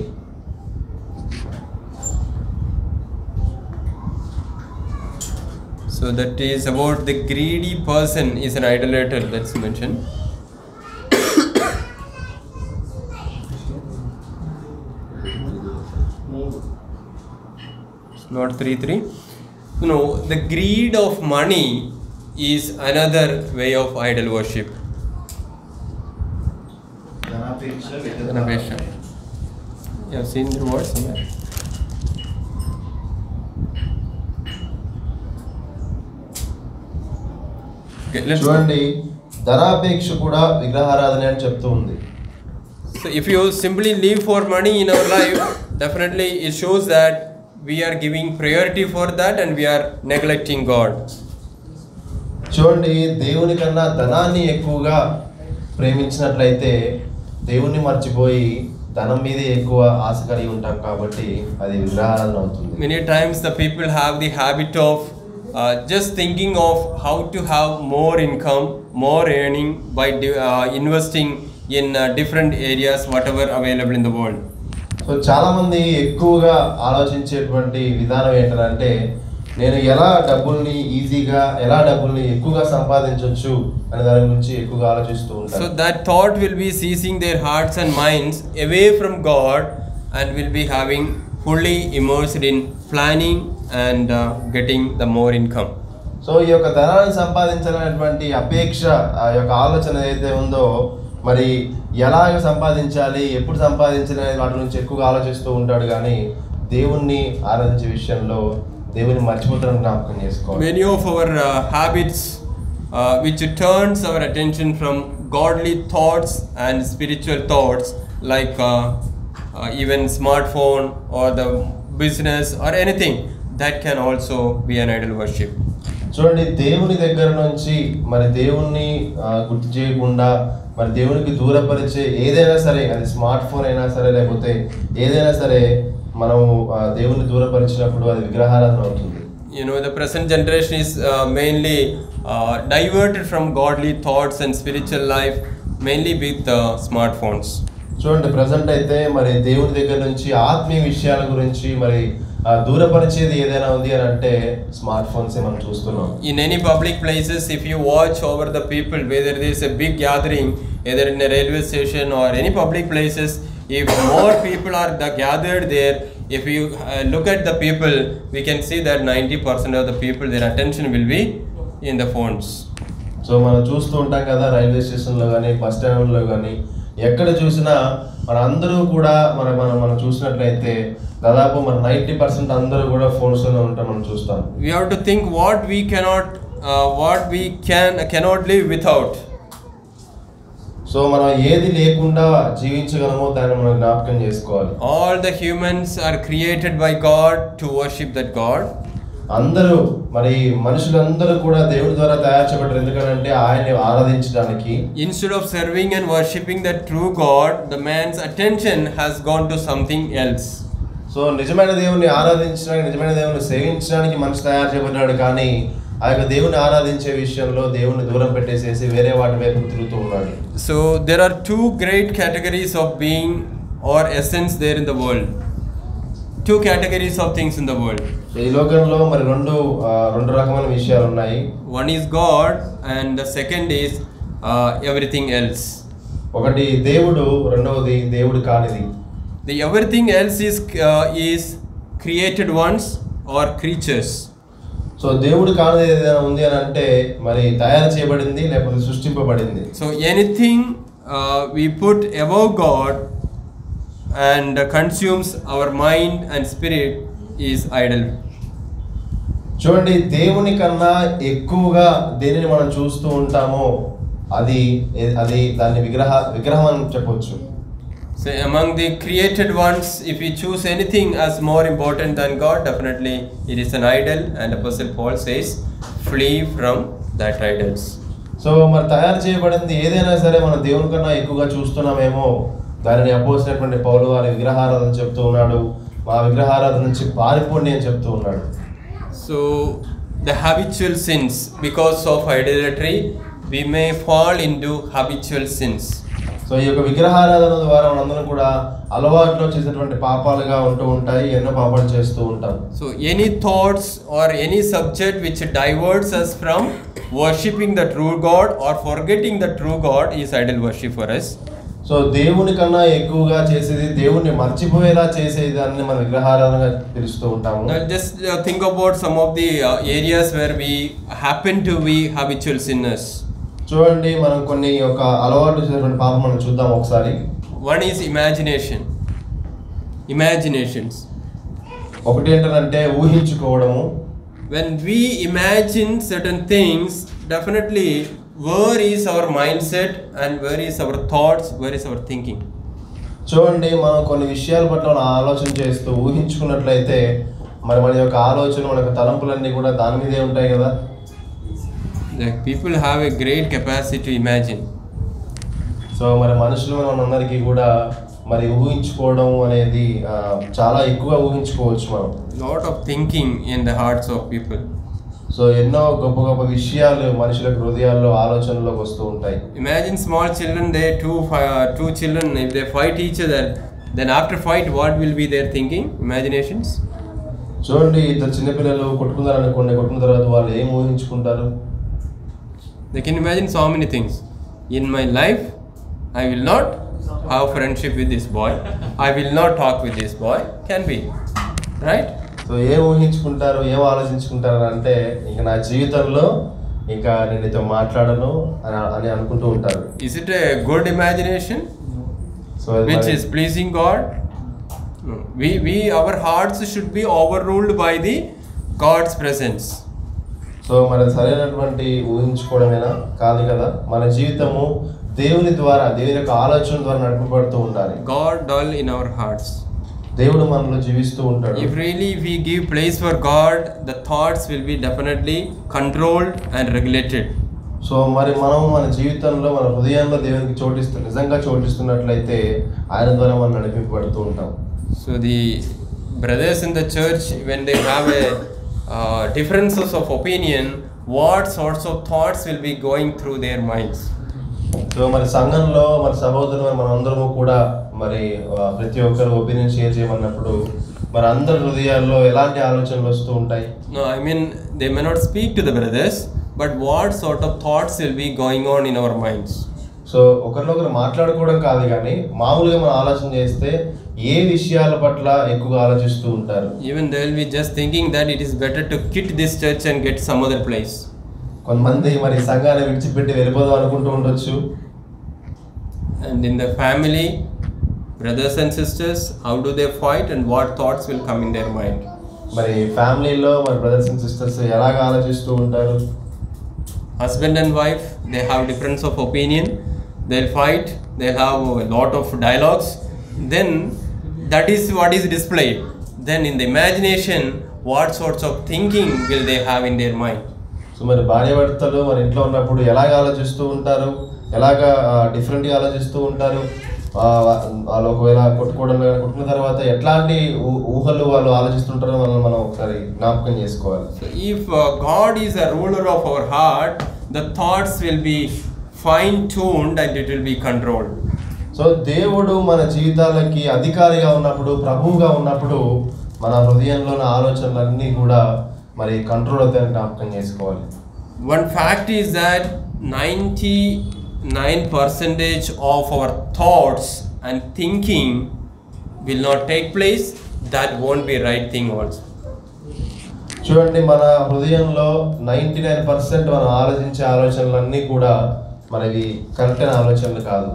So that is about the greedy person is an idolater, that's mentioned. It's not 3:3. No, the greed of money is another way of idol worship. You have seen the word somewhere? Okay, let's go. చూడండి, ధనాపేక్ష కూడా విగ్రహారాధన అని చెప్తూ ఉంది. So if you simply live for money in our life, definitely it shows that we are giving priority for that and we are neglecting God. చూడండి, దేవుని కన్నా ధనాన్ని ఎక్కువగా ప్రేమించినట్లయితే దేవుణ్ణి మర్చిపోయి ధనం మీదే ఎక్కువ ఆశ కలిగి ఉంటాం కాబట్టి అది విగ్రహారాధన అవుతుంది. Many times the people have the habit of just thinking of how to have more income, more earning by investing in different areas whatever available in the world. So చాలా మంది ఎక్కువగా ఆలోచించేటువంటి విధానం ఏంటంటే నేను ఎలా డబ్బుల్ని ఈజీగా ఎలా డబ్బుల్ని ఎక్కువగా సంపాదించవచ్చు అనే దాని గురించి ఎక్కువగా ఆలోచిస్తూ ఉంటారు. So that thought will be seizing their hearts and minds away from God and will be having fully immersed in planning and getting the more income. So ఈ యొక్క ధనాన్ని సంపాదించాలనేటువంటి అపేక్ష, ఆ యొక్క ఆలోచన ఏదైతే ఉందో, మరి ఎలాగ సంపాదించాలి, ఎప్పుడు సంపాదించాలి అనే వాటి నుంచి ఎక్కువగా ఆలోచిస్తూ ఉంటాడు. కానీ దేవుణ్ణి ఆరాధించే విషయంలో దేవుని మర్చిపోతారని జ్ఞాపకం చేసుకోవాలి. Many of our habits which turns our attention from godly thoughts and spiritual thoughts, like even smartphone or the business or anything, that can also be an idol worship. చూడండి, దేవుని దగ్గర నుంచి మరి దేవుణ్ణి గుర్తు చేయకుండా మరి దేవునికి దూరపరిచే ఏదైనా సరే, అది స్మార్ట్ ఫోన్ అయినా సరే లేకపోతే ఏదైనా సరే, మనము దేవుని దూరపరిచినప్పుడు అది విగ్రహారాధన అవుతుంది. You know, the present generation is mainly diverted from godly thoughts and spiritual life, mainly with smartphones. చూడండి, ప్రజెంట్ అయితే మరి దేవుని దగ్గర నుంచి ఆత్మీయ విషయాల గురించి మరి దూరపరిచేది ఏదైనా ఉంది అని అంటే స్మార్ట్ ఫోన్స్ మనం చూస్తున్నాం. In any public places, if you watch over the people, whether there is a big gathering, either in a railway station or any public places, if more people are gathered there, if you look at the people, we can see that 90% of the people, their attention will be in the phones. So మనం చూస్తూ ఉంటాం కదా, railway స్టేషన్లో కానీ bus స్టాండ్లో కానీ ఎక్కడ చూసినా మన అందరూ కూడా మనం చూసినట్లయితే దాదాపు మన 90% అందరూ కూడా ఫోన్స్లోనే ఉంటాం మనం చూస్తాం. We have to think what we cannot live without. So మనం ఏది లేకుండా జీవించగలమో దాన్ని మనం జ్ఞాపకం చేసుకోవాలి. All the humans are created by God to worship that God. అందరూ మరి మనుషులందరూ కూడా దేవుడి ద్వారా తయారు చేయబడ్డారు. ఎందుకంటే ఆయన్ని ఆరాధించడానికి. Instead of serving and worshipping the true God, the man's attention has gone to something else. So నిజమైన దేవుని ఆరాధించడానికి, నిజమైన దేవుని సేవించడానికి మనిషి తయారు చేయబడ్డాడు. కానీ ఆ యొక్క దేవుని ఆరాధించే విషయంలో దేవుని దూరం పెట్టేసేసి వేరే వాటి వైపు తిరుగుతూ ఉన్నాడు. So there are two great categories of being or essence there in the world. Two categories of things in the world. ఈ లోకంలో మరి రెండు రకమైన విషయాలు ఉన్నాయి. One is God and the second is everything else. ఒకటి దేవుడు, రెండవది దేవుడు కానిది. The everything else is created ones or creatures. So దేవుడు కానిది ఏదైనా ఉంది అని అంటే మరి తయారు చేయబడింది లేకపోతే సృష్టింపబడింది. So anything we put above God and consumes our mind and spirit is idol. చూడండి, దేవుని కన్నా ఎక్కువగా దేనిని మనం చూస్తూ ఉంటామో అది దాన్ని విగ్రహం అని చెప్పొచ్చు. So among the created ones, if we choose anything as more important than God, definitely it is an idol, and Apostle Paul says, flee from that idols. So మరి తయారు చేయబడింది ఏదైనా సరే మనం దేవుని కన్నా ఎక్కువగా చూస్తున్నామేమో దానిని అపోజినటువంటి పౌలు వారి విగ్రహారాధన చెప్తూ ఉన్నాడు. మా విగ్రహారాధన నుంచి పారిపోండి అని చెప్తూ ఉన్నాడు. So the habitual sins, because of idolatry, we may fall into habitual sins. So ఈ యొక్క విగ్రహారాధన ద్వారా మనందరం కూడా అలవాట్లో చేసేటువంటి పాపాలుగా ఉంటూ ఉంటాయి. ఎన్నో పాపాలు చేస్తూ ఉంటాం. So any thoughts or any subject which diverts us from worshipping the true God or forgetting the true God is idol worship for us. So దేవుని కన్నా ఎక్కువగా చేసేది, దేవుని మర్చిపోయేలా చేసేది దాన్ని మనం విగ్రహారాధనగా పిలుస్తూ ఉంటాము. Now just think about some of the areas where we happen to be habitual sinners. చూడండి, మనం కొన్ని యొక్క అలవాటు చేసేటువంటి పాపం మనం చూద్దాం ఒకసారి. One is imaginations. ఒకటి ఏంటంటే ఊహించుకోవడము. When we imagine certain things, definitely where is our mindset and where is our thoughts, where is our thinking. చూడండి, మనం కొన్ని విషయాల పట్ల మనం ఆలోచన చేస్తూ ఊహించుకున్నట్లయితే మరి మన యొక్క ఆలోచన, మన యొక్క తలంపులన్నీ కూడా దాని మీదే ఉంటాయి కదా. The people have a great capacity to imagine. So మరి మనుషులు మనందరికీ కూడా మరి ఊహించుకోవడం అనేది చాలా ఎక్కువగా ఊహించుకోవచ్చు మనం. Lot of thinking in the hearts of people. So ఎన్నో గొప్ప గొప్ప విషయాలు మనుషుల హృదయాల్లో ఆలోచనలోకి వస్తూ ఉంటాయి. Imagine small children, they two children, if they fight each other, then after fight what will be their thinking, imaginations? చూడండి, ఇద్దరు చిన్నపిల్లలు కొట్టుకున్నారు అనుకోండి, కొట్టుకున్న తర్వాత వాళ్ళు ఏం ఊహించుకుంటారు? They can imagine so many things. In my life, I will not have friendship with this boy. I will not talk with this boy. Can be, right? So ఏం ఊహించుకుంటారు, ఏం ఆలోచించుకుంటారు అంటే ఇంకా నా జీవితంలో ఇంకా నేను నీతో మాట్లాడను అని అనుకుంటూ ఉంటారు. Is it a good imagination? So Which is pleasing God? No. Our hearts should be overruled by the God's presence. So మరి సరైనటువంటి ఊహించుకోవడమేనా? కాదు కదా. మన జీవితము దేవుని ద్వారా, దేవుని యొక్క ఆలోచన ద్వారా నడిపబడుతూ ఉండాలి. God dwell in our hearts. దేవుడు మనలో జీవిస్తూ ఉంటాడు. If we give place for God, the thoughts will be definitely controlled and regulated. So మరి మనం మన జీవితంలో, మన హృదయంలో దేవునికి నిజంగా చోటిస్తున్నట్లయితే ఆయన ద్వారా మనం నడిపింపబడుతూ ఉంటాం. So the brothers in the church, when they have a differences of opinion, what sorts of thoughts will be going through their minds? So మరి సంఘంలో మన సహోదరులు మన అందరము కూడా మరి ప్రతి ఒక్కరు ఒపీనియన్ షేర్ చేయమన్నప్పుడు మరి అందరి హృదయాల్లో ఎలాంటి ఆలోచనలు వస్తూ ఉంటాయి? No, I mean they may not speak to the brothers, but what sort of thoughts will be going on in our minds? So ఒకరినొకరు మాట్లాడుకోవడం కాదు కానీ మామూలుగా మనం ఆలోచన చేస్తే ఏ విషయాల పట్ల ఎక్కువగా ఆలోచిస్తూ ఉంటారు? Even they will be just thinking that it is better to quit this church and get some other place. కొంతమంది మరి సంఘాన్ని విడిచిపెట్టి వెళ్ళిపోదాం అనుకుంటూ ఉండొచ్చు. And in the family, brothers and sisters, how do they fight and what thoughts will come in their mind? మరి ఫ్యామిలీలో మరి బ్రదర్స్ అండ్ సిస్టర్స్ ఎలాగ ఆలోచిస్తూ ఉంటారు? Husband and wife, they have difference of opinion, they'll fight, they'll have a lot of dialogues, then that is what is displayed. Then in the imagination, what sorts of thinking will they have in their mind? So మరి భార్యాభర్తలు మరి ఇంట్లో ఉన్నప్పుడు ఎలాగ ఆలోచిస్తూ ఉంటారు, ఎలాగ డిఫరెంట్గా ఆలోచిస్తూ ఉంటారు, వాళ్ళు ఒకవేళ కొట్టుకున్న తర్వాత ఎట్లాంటి ఊహలు వాళ్ళు ఆలోచిస్తుంటారో మనం ఒకసారి జ్ఞాపకం చేసుకోవాలి. So if God is a ruler of our heart, the thoughts will be fine-tuned and it will be controlled. So దేవుడు మన జీవితాలకి అధికారిగా ఉన్నప్పుడు, ప్రభువుగా ఉన్నప్పుడు మన హృదయంలోని ఆలోచనలన్నీ కూడా మరి కంట్రోల్ అవుతాయని జ్ఞాపకం చేసుకోవాలి. One fact is that 99% of our thoughts and thinking will not take place. That won't be right thing also. చూడండి, మన హృదయంలో 99% మనం ఆలోచించే ఆలోచనలన్నీ కూడా మనవి కరెక్ట్ అయిన ఆలోచనలు కాదు.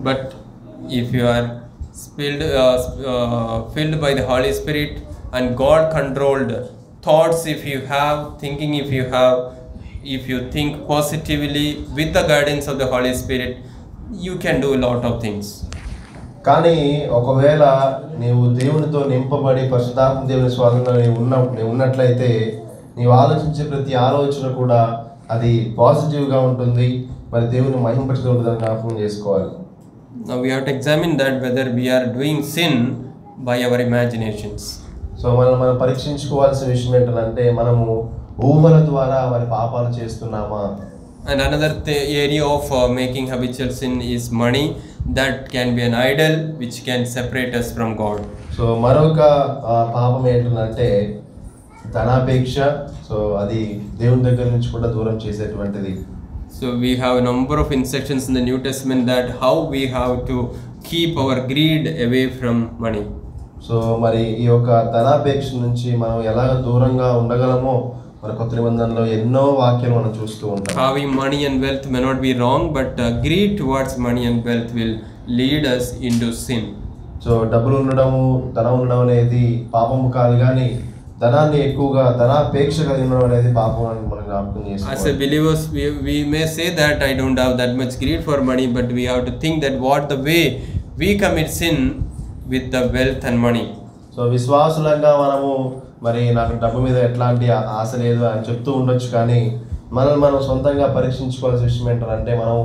But if you are filled by the Holy Spirit and God controlled thoughts, if you have thinking, if you think positively with the guidance of the Holy Spirit, you can do a lot of things. కానీ ఒకవేళ నీవు దేవునితో నింపబడి పరిశుద్ధాత్మ దేవుని స్వాధీనంలో నీవు ఉన్నట్లయితే నీవు ఆలోచించే ప్రతి ఆలోచన కూడా అది పాజిటివ్గా ఉంటుంది, మరి దేవుని మహింపరుస్తూ ఉంటుందని జ్ఞాపకం చేసుకోవాలి. Now we have to examine that whether we are doing sin by our imaginations. So మనం పరీక్షించుకోవాల్సిన విషయం ఏంటంటే మనము ఊహల ద్వారా మరి పాపాలు చేస్తున్నామా? And another area of making habitual sin is money. That can be an idol which can separate us from God. So మరొక పాపం ఏంటంటే ధనాపేక్ష. సో అది దేవుని దగ్గర నుంచి కూడా దూరం చేసేటువంటిది. So we have a number of instructions in the New Testament that how we have to keep our greed away from money. So మరి ఈ యొక్క ధనాపేక్ష నుంచి మనం ఎలా దూరంగా ఉండగలమో మన కొత్త నిబంధనలో ఎన్నో వాక్యాలు మనం చూస్తూ ఉంటాం. Having money and wealth may not be wrong, but greed towards money and wealth will lead us into sin. So డబ్బులు ఉండడము, ధనం ఉండడం అనేది పాపము కాదు, కానీ ధనాన్ని ఎక్కువగా ధనాపేక్ష కలిగి ఉండడం అనేది పాపం అని మనం జ్ఞాపకం As a చేసుకోవాలి. believers, we may say that I don't have that much greed for money, but we have to think that what the way we commit sin with the wealth and money. So విశ్వాసులంగా మనము మరి నాకు డబ్బు మీద ఎట్లాంటి ఆశ లేదు అని చెప్తూ ఉండొచ్చు, కానీ మనం సొంతంగా పరీక్షించుకోవాల్సిన విషయం ఏంటంటే మనం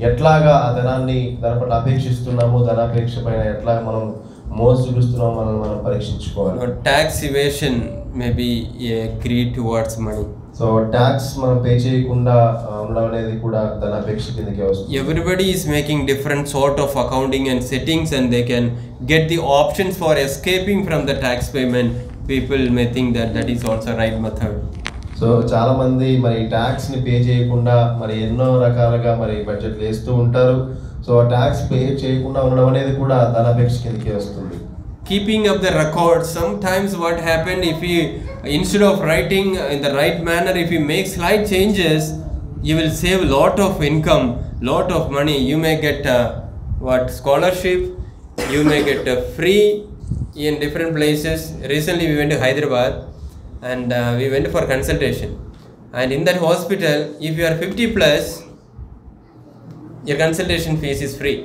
ఎట్లాగా ఆ ధనాన్ని దాని పట్ల అపేక్షిస్తున్నాము, ధనాపేక్ష పైన ఎట్లా మనం మోజు చూపిస్తున్నాము మనం పరీక్షించుకోవాలి. Tax evasion may be a greed towards money. So tax మనం పే చేయకుండా ఉండడం అనేది కూడా ధనాపేక్ష కిందకే వస్తుంది. Everybody is making different sort of accounting and settings, and they can get the options for escaping from the tax payment. People may think that that is also right method. So చాలా మంది మరి tax ని pay చేయకుండా మరి ఎన్నో రకాలుగా మరి బడ్జెట్లు వేస్తూ ఉంటారు. సో ట్యాక్స్ పే చేయకుండా ఉండడం అనేది కూడా ధనాపేక్ష కిందకే వస్తుంది. Keeping up the record, sometimes what happened, if you instead of writing in the right manner, if you make slight changes, you will save lot of income, lot of money. You may get scholarship, you may get free in different places. Recently we went to Hyderabad and we went for consultation, and in that hospital, if you are 50 plus, your consultation fees is free.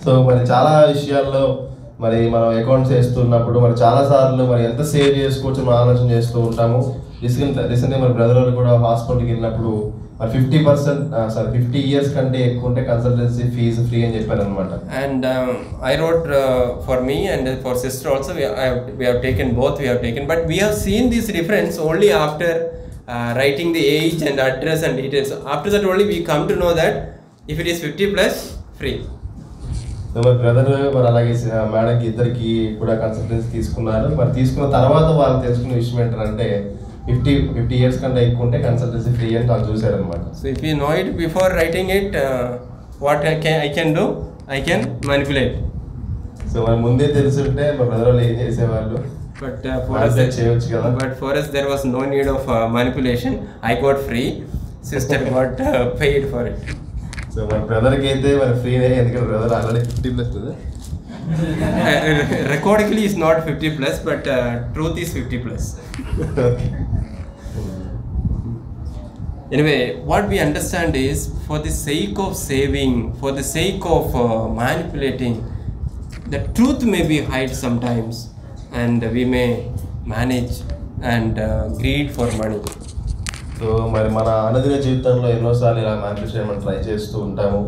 So మరి చాలా విషయాల్లో మరి మనం accounts వేస్తున్నప్పుడు మరి చాలా సార్లు మరి ఎంత సేవ్ చేసుకోవచ్చు మనం ఆలోచన చేస్తూ ఉంటాము. రీసెంట్గా మరి బ్రదర్ వాళ్ళు కూడా హాస్పిటల్కి వెళ్ళినప్పుడు మరి 50 years కంటే ఎక్కువ ఉంటే కన్సల్టెన్సీ ఫీజు ఫ్రీ అని చెప్పారు అనమాట. And I wrote for me and for sister also, we have taken both, but we have seen this difference only after writing the age and address and details. After that only we come to know that if it is 50 plus, free. మరి brother మరి అలాగే మేడంకి ఇద్దరికి కూడా consultancy తీసుకున్నారు. మరి తీసుకున్న తర్వాత వాళ్ళు తెలుసుకున్న విషయం ఏంటంటే 50 years కంటే ఎక్కువ ఉంటే కన్సల్టెన్సీ ఫ్రీ అని వాళ్ళు చూసారనమాట. So if you know it before writing it, what I can do, I can manipulate. So మరి ముందే తెలుసుంటే మరి బ్రదర్ వాళ్ళు ఏం చేసేవాళ్ళు, But చేయొచ్చు కదా. for us there was no need of manipulation. I got free, sister got paid for it. So మన బ్రదర్కి అయితే మరి ఫ్రీనే, ఎందుకంటే బ్రదర్ ఆల్రెడీ 50 plus కదా. Recordically is not 50 plus, but truth is 50 plus. Anyway, what we understand is, for the sake of saving, for the sake of manipulating, the truth may be hide sometimes, and we may manage and greed for money. So మరి మన అనుదిన జీవితంలో ఎన్నోసార్లు ఇలా manifest చేయమని try చేస్తూ ఉంటాము.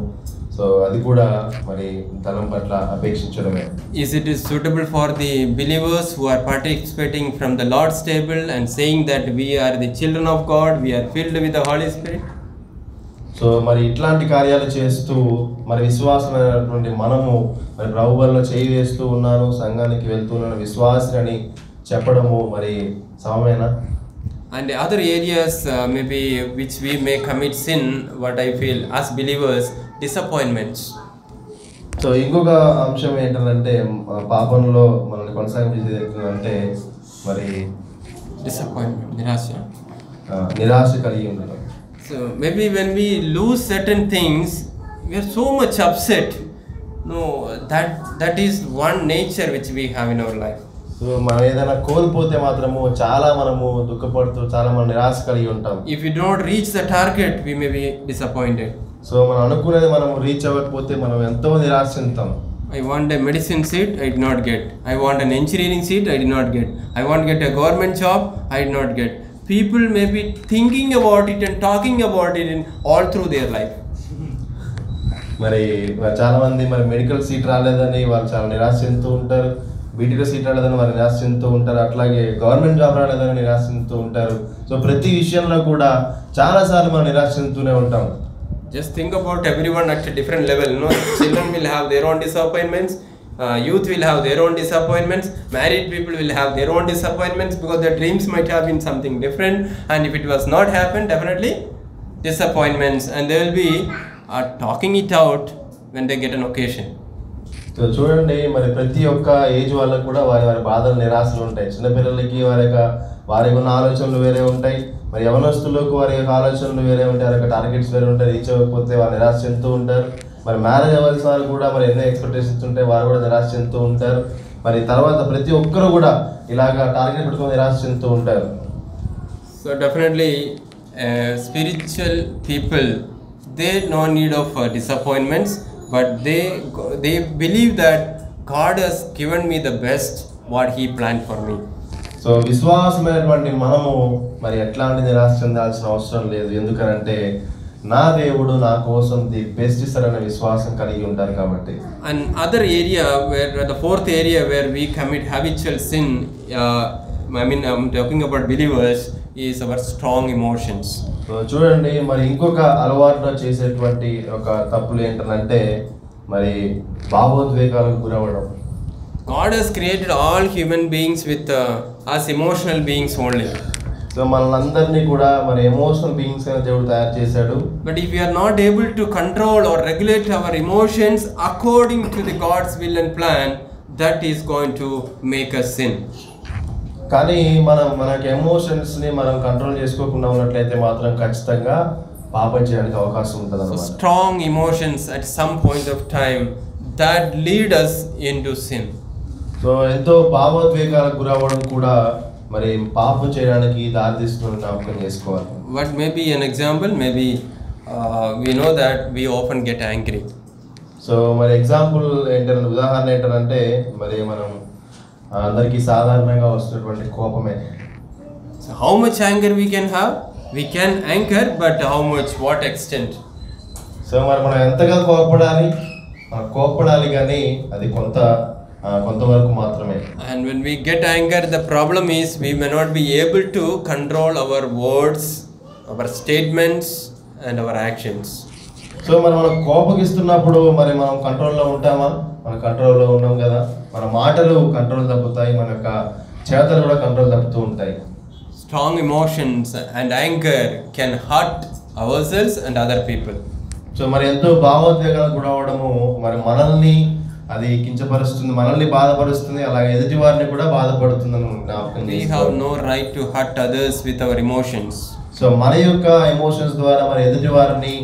So అది కూడా మరి ధనం పట్ల అపేక్షించడమే. Is it suitable for the believers who are participating from the Lord's table and saying that we are the children of God, we are filled with the Holy Spirit? So మరి ఇట్లాంటి కార్యాలు చేస్తూ మరి విశ్వాసమైనటువంటి మనము మరి ప్రభు బలిలో చేయి వేస్తూ ఉన్నాను, సంఘానికి వెళ్తున్నాను, విశ్వాసిని చెప్పడము మరి సమమేనా? And the other areas maybe which we may commit sin, what I feel as believers, disappointments. So ఇంకొక అంశం ఏంటంటే పాపంలో మనల్ని కొనసాగించేది ఏంటంటే మరి Disappointment, నిరాశ కలిగి ఉండడం. So maybe when we lose certain things, we are so much upset. No, that is one nature which we have in our life. So మనం ఏదైనా కోల్పోతే మాత్రము చాలా మనము దుఃఖపడుతూ చాలా మనం నిరాశ కలిగి ఉంటాం. If we don't reach the target, we may be disappointed. So మనం అనుకునేది మనం రీచ్ అవ్వకపోతే మనం ఎంతో నిరాశ చెందుతాం. I want a medicine seat, I did not get. I want an engineering seat, I did not get. I want to get a government job, I did not get. People may be thinking about it and talking about it in all through their life. మరి చాలా మంది మరి medical seat రాలేదని వాళ్ళు చాలా నిరాశ చెందుతూ ఉంటారు, బీటీలో సీట్ రాలేదని వారు నిరాశ చెందుతూ ఉంటారు, అట్లాగే గవర్నమెంట్ జాబ్ రాలేదని నిరాశ చెందుతూ ఉంటారు. సో ప్రతి విషయంలో కూడా చాలాసార్లు మనం నిరాశ చెందుతూనే ఉంటాం. Just think about everyone at a different level. Children will have their own disappointments, youth will have their own disappointments, married people will have their own disappointments because their dreams might have been something different, and if it was not happened, definitely disappointments, and they will be talking it out when they get an occasion. So చూడండి మరి ప్రతి ఒక్క age వాళ్ళకు కూడా వారి వారి బాధలు నిరాశలు ఉంటాయి. చిన్నపిల్లలకి వారి ఉన్న ఆలోచనలు వేరే ఉంటాయి, మరి యవనస్తులకు వారి యొక్క ఆలోచనలు వేరే ఉంటాయి, వారి యొక్క టార్గెట్స్ వేరే ఉంటాయి. రీచ్ అవ్వకపోతే వారు నిరాశ చెందుతూ ఉంటారు. మరి మ్యారేజ్ అవ్వాల్సిన వారు కూడా మరి ఎన్నో ఎక్స్పెక్టేషన్స్ ఉంటాయి, వారు కూడా నిరాశ చెందుతూ ఉంటారు. మరి తర్వాత ప్రతి ఒక్కరు కూడా ఇలాగా టార్గెట్ పెట్టుకొని నిరాశ చెందుతూ ఉంటారు. So definitely spiritual people, they no need of disappointments, but they believe that God has given me the best what he planned for me. So విశ్వాసమైనటువంటి మనము మరి ఎట్లాంటి నిరాశ చెందాల్సిన అవసరం లేదు. ఎందుకనంటే నా దేవుడు నా కోసం ది బెస్ట్ ఇస్తారనే విశ్వాసం కలిగి ఉంటారు కాబట్టి. And other area where the fourth area where we commit habitual sin, I'm talking about believers, is our strong emotions. So చూడండి, మరి ఇంకొక అలవాటులో చేసేటువంటి ఒక తప్పులు ఏంటంటే మరి భావోద్వేగాలకు గురవడం. God has created all human beings with us emotional beings only. So మనల్ని కూడా మరి ఎమోషనల్ బీయింగ్స్ గా దేవుడు తయారు చేశాడు. But if we are not able to control or regulate our emotions according to the God's will and plan, that is going to make us sin. కానీ మనకి emotions ని మనం కంట్రోల్ చేసుకోకుండా ఉన్నట్లయితే మాత్రం ఖచ్చితంగా పాపం చేయడానికి అవకాశం ఉంటుంది So అన్నమాట. strong emotions at some point of time that lead us into sin. So ఎంతో భావోద్వేగాలకు గురవ్వడం కూడా మరి పాపం చేయడానికి దారితీస్తుందని జ్ఞాపకం చేసుకోవాలి. What may be an example? Maybe we know that we often get angry. So మరి ఎగ్జాంపుల్ ఏంటంటే, ఉదాహరణ ఏంటంటే మరి మనం అందరికీ సాధారణంగా వస్తున్నటువంటి కోపమే. So how much anger we can have? We can anger, but how much? What extent? So మరి మనం ఎంతగా కోపడాలి కానీ అది కొంతవరకు మాత్రమే. And when we get anger, the problem is we may not be able to control our words, our statements and our actions. So మరి మనం కోపగిస్తున్నప్పుడు మరి మనం కంట్రోల్లో ఉంటామా? మన కంట్రోల్లో ఉన్నాం కదా. మన మాటలు కంట్రోల్ తప్పుతాయి, మన యొక్క చేతలు కూడా కంట్రోల్ తప్పుతూ ఉంటాయి. Strong emotions and anger can hurt ourselves and other people. So మరి ఎంతో భావోద్వేగాలకు గురవడము మరి మనల్ని అది కించపరుస్తుంది, మనల్ని బాధపరుస్తుంది, అలాగే ఎదుటి వారిని కూడా బాధపడుతుందని జ్ఞాపకం We have no right to hurt others with our emotions. So మన యొక్క ఎమోషన్స్ ద్వారా మరి ఎదుటి వారిని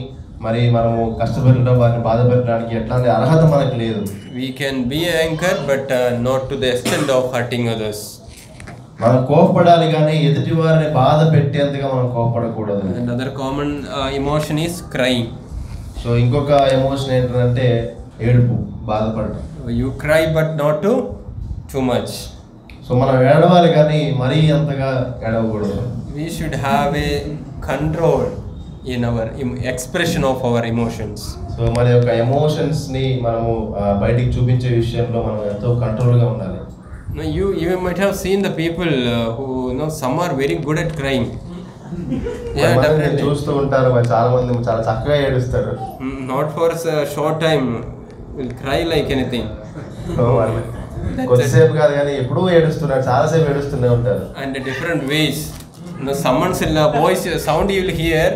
మరి మనము కష్టపెట్టడం, వారిని బాధ పెట్టడానికి ఎట్లాంటి అర్హత మనకు లేదు. We can be angry, but not to the extent of hurting others. మనం కోపపడాలి కానీ ఎదుటి వారిని బాధ పెట్టేంతగా మనం కోపపడకూడదు. Another common emotion is crying. So ఇంకొక ఎమోషన్ ఏంటంటే ఏడుపు, బాధపడటం. You cry, but not too much. So మనం ఏడవాలి కానీ మరీ అంతగా ఏడవకూడదు. We should have a control in our expression of our emotions. So మన యొక్క ఎమోషన్స్ ని మనము బయటికి చూపించే విషయంలో మనం ఎంతో కంట్రోల్ గా ఉండాలి. Now you might have seen the people who some are very good at crying. Yeah, definitely. చూస్తూ ఉంటారు, మరి చాలా మంది చాలా చక్కగా ఏడుస్తారు. Not for a short time, will cry like anything. కొద్దిసేపు కాదు కానీ ఎప్పుడూ ఏడుస్తున్నారు, చాలాసేపు ఏడుస్తూనే ఉంటారు. And different ways. Someone's voice sound you will hear,